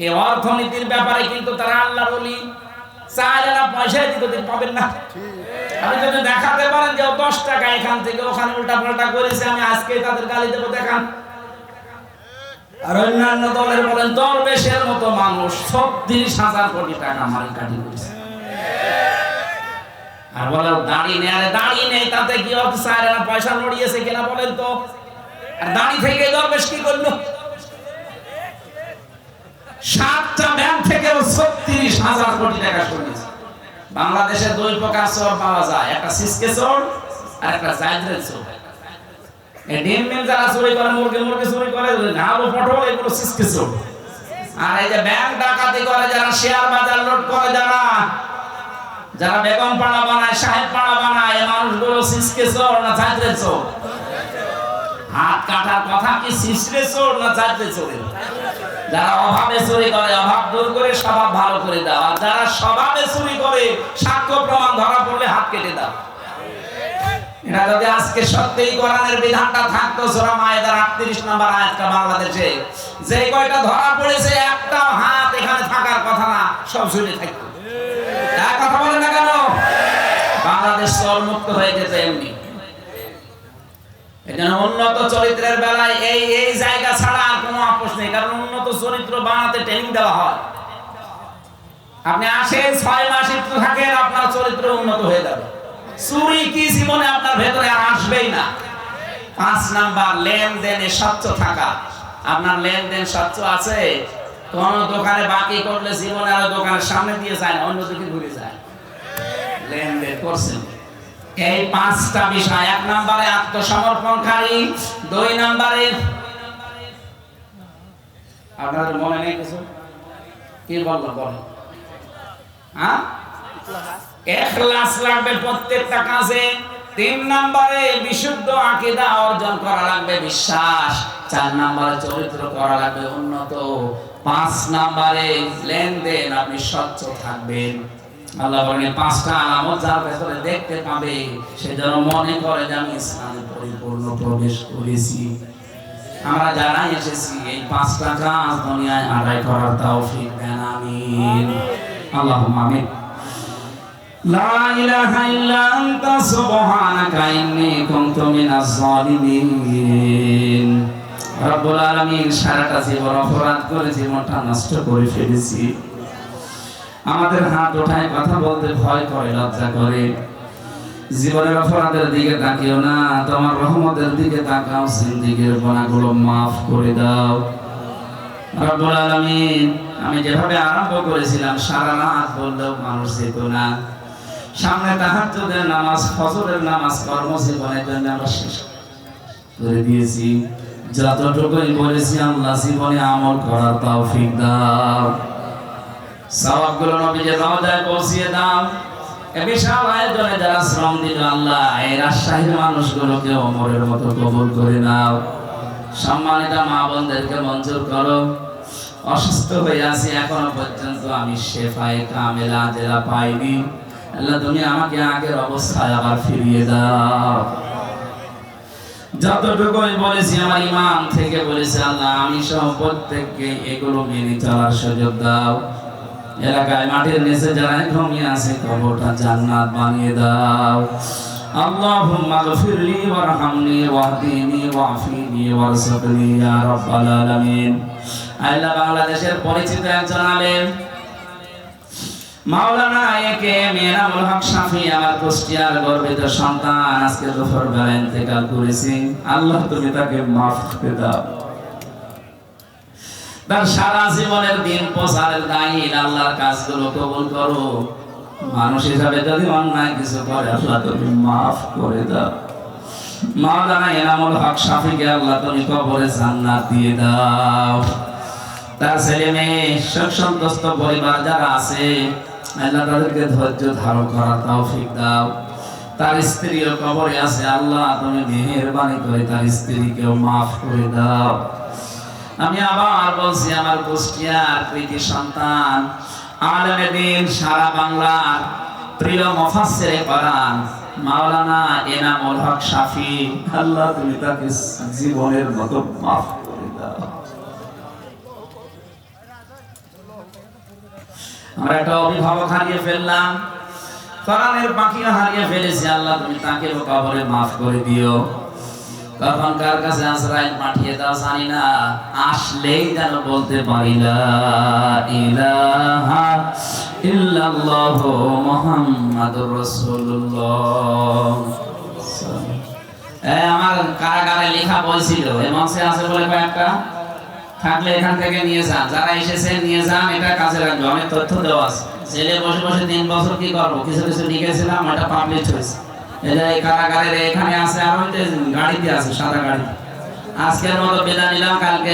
এই অর্থনীতির ব্যাপারে কিন্তু তারা আল্লাহর ওলি। চাইলে না পয়সা দিতে পাবেন না। আপনি যদি দেখাতে পারেন যে 10 টাকা এখান থেকে ওখানে উল্টা পাল্টা করেছে, আমি আজকে তাদের গালি দেবো, দেখান। আর অন্যান্য দলের বলেন দরবেশের মতো মানুষ 36,000 কোটি টাকা মালিকানা করেছে, আর বলে দাড়ি নেই। আরে দাড়ি নেই তাতে কি অর্থ? চাইলে না পয়সা লড়িয়েছে কিনা বলেন তো? আর দাড়ি থেকে দরবেশ কি করলো? 7টা ব্যাংক থেকে 36,000 কোটি টাকা সরিয়েছে। বাংলাদেশে 2 প্রকার চোর পাওয়া যায়, একটা সিসকে চোর আর একটা জায়দ্রের চোর। এই ডিম যারা চুরি করে, মুরগি চুরি করে, আলু পটল, এগুলো সিসকে চোর। আর এই যে ব্যাংক ডাকাতি করে যারা, শেয়ার বাজার লুট করে যারা বেগম পাড়া বানায়, সাহেব পাড়া বানায়, এই মানুষগুলো সিসকে চোর না জায়দ্রের চোর? হাত কাটার কথা কি সিসকে চোর না জায়দ্রের চোর? যারা অভাবে চুরি করে অভাব দূর করে স্বভাব ভালো করে দাও, আর যারা স্বভাবে চুরি করে সাক্ষ্য প্রমাণ ধরা পড়লে হাত কেটে দাও। এটা যদি আজকে সত্যিই কোরআনের বিধানটা থাকতো, সূরা মায়েদার 38 নম্বর আয়াতটা বাংলাদেশে যে কয়টা ধরা পড়েছে একটা হাত এখানে থাকার কথা না, সব ঝুলে থাকতো। এক কথা বলেন না কেন? বাংলাদেশ চোর মুক্ত হয়ে যেত এমনি। এজন্য উন্নত চরিত্রের বেলায় এই জায়গা ছাড়া আর কোনো আপোষ নেই, কারণ উন্নত চরিত্র বানাতে ট্রেনিং দেওয়া হয়। আপনি আসেন 6 মাস একটু থাকেন, আপনার চরিত্র উন্নত হয়ে যাবে। চুরি কি জীবনে আপনার ভেতরে আর আসবেই না। 5 নাম্বার লেনদেনে স্বচ্ছ থাকা। আপনার লেনদেন স্বচ্ছ আছে? কোন দোকানে বাকি করলে জীবনে আর দোকানের সামনে দিয়ে যায় না, অন্যদিকে ঘুরে যায়। লেনদেন করছেন। এই 5টা বিষয়। 1 নম্বরে আত্মসমর্পণকারী, 2 নম্বরে আপনাদের মনে নেই কিছু? কি বলবো বলেন? হ্যাঁ, ইখলাস লাগবে প্রত্যেকটা কাজে। 3 নম্বরে বিশুদ্ধ আকীদা অর্জন করা লাগবে, বিশ্বাস। 4 নম্বরে চরিত্র করা লাগবে উন্নত। 5 নম্বরে লেনদেন আপনি স্বচ্ছ থাকবেন। আল্লাহ বলেন 5টা আলামত যার ভেতরে দেখতে পাবে সে যেন মনে করে যে আমি ইসলামে পরিপূর্ণ প্রবেশ করেছি। আমরা যারা এসেছি এই 5টা কাজ দুনিয়ায় আদায় করার তৌফিক দেন, আমিন। আল্লাহুম্মা আমিন। লা ইলাহা ইল্লা আনতা সুবহানাকা ইন্নী কুনতু মিনাজ জালিমিন। রব্বুল আলামিন, সারাটা জীবন অপরাধ করে জীবনটা নষ্ট করে ফেলেছি। আমাদের হাত ওঠায় কথা বলতে ভয় করে, লজ্জা করে। জীবনের অপরাধের দিকে তাকিও না, তোমার রহমতের দিকে তাকাও। জিন্দেগীর গুনাহগুলো মাফ করে দাও রব্বুল আলামিন। আমি যেভাবে আরম্ভ করেছিলাম সারা রাত বললেও মানুষ যেত না। সামনে তাহাজ্জুদের নামাজ, ফজরের নামাজ কর্মজীবনের জন্য আমরা শেষ করে দিয়েছি। যতটুকুই বলেছি আল্লাহ জীবনে আমল করার তৌফিক দাও। সওয়াবগুলো নবীজির রওজায় পৌঁছিয়ে দাও। এ বিশাল আয়োজনে যারা শ্রম দিল আল্লাহ, এই রাজশাহীর মানুষগুলোকে ওমরের মতো কবুল করে নাও। সম্মানিত মা বোনদেরকে মঞ্জুর করো। অসুস্থ হয়ে আছি, এখনো পর্যন্ত আমি শেফায়ে কামেলা জেলা পাইনি। আল্লাহ তুমি আমাকে আগের অবস্থায় আবার ফিরিয়ে দাও। যতটুকুই বলেছি আমার ইমাম থেকে বলেছে আল্লাহ, আমি সহ প্রত্যেককে এগুলো মেনে চলার সুযোগ দাও। এলাকায় মাটির নিচে যারা ঘুমিয়ে আছে কবরটা জান্নাত বানিয়ে দাও। আল্লাহুম্মা গফিরলি ওয়ারহামনি ওয়াহদিনি ওয়াফিনি ওয়ারযুকনি ইয়া রাব্বাল আলামিন। আল্লাহ বাংলাদেশের পরিচিত একজন আলেম মাওলানা একেএম এনামুল হক শাফি, আমার কুষ্টিয়ার গর্বিত সন্তান, আজকে দুপুর বেলা ইন্তেকাল করেছি। আল্লাহ তুমি তাকে মাফ করে দাও। তার সারা জীবনের দিন প্রচারের দায়ী, আল্লাহর কাজগুলো কবুল করো। মানুষ হিসাবে যদি অন্যায় কিছু করে আল্লাহ তুমি মাফ করে দাও। মাওলানা এনামুল হক শাফিকে আল্লাহ তুমি কবরে জান্নাত দিয়ে দাও। তার ছেলে মেয়ে সুখ সন্তুষ্ট পরিবার যারা আছে আল্লাহ তাদেরকে ধৈর্য ধারণ করার তৌফিক দাও। তার স্ত্রীও কবরে আছে, আল্লাহ তুমি মেহেরবানি করে তার স্ত্রীকেও মাফ করে দাও। আমি আবার বলছি, আমার কুষ্টিয়ার কৃতি সন্তান, আলেমে দ্বীন, সারা বাংলার প্রিয় মুফাসসিরে কোরআন মাওলানা এনামুল হক শাফি, আল্লাহ তুমি তাকে জীবনের মতো মাফ করে দাও। আমরা একটা অভিভাবক হারিয়ে ফেললাম, কোরআনের পাখিও হারিয়ে ফেলেছি, আল্লাহ তুমি তাকে কবরে মাফ করে দিও। কখন কার কাছে আজরাইল পাঠিয়ে দাও জানি না, আসলেই যেন বলতে পারি লা ইলাহা ইল্লাল্লাহু মুহাম্মাদুর রাসূলুল্লাহ। আমার কারাগারে লেখা বই ছিল, এই মঞ্চে আছে বলে কয়েকটা, থাকলে এখান থেকে নিয়ে যান, যারা এসেছেন নিয়ে যান, এটা কাজে লাগবে। অনেক তথ্য দেওয়া আছে। ছেলে বসে বসে 3 বছর কি করবো, কিছু কিছু লিখেছিলাম, এটা পাবলিশ হয়েছে। এটা এই কারাগারের এখানে আছে, আর ওইটা গাড়িতে আছে, সাদা গাড়ি। আজকের মতো বিদায় নিলাম, কালকে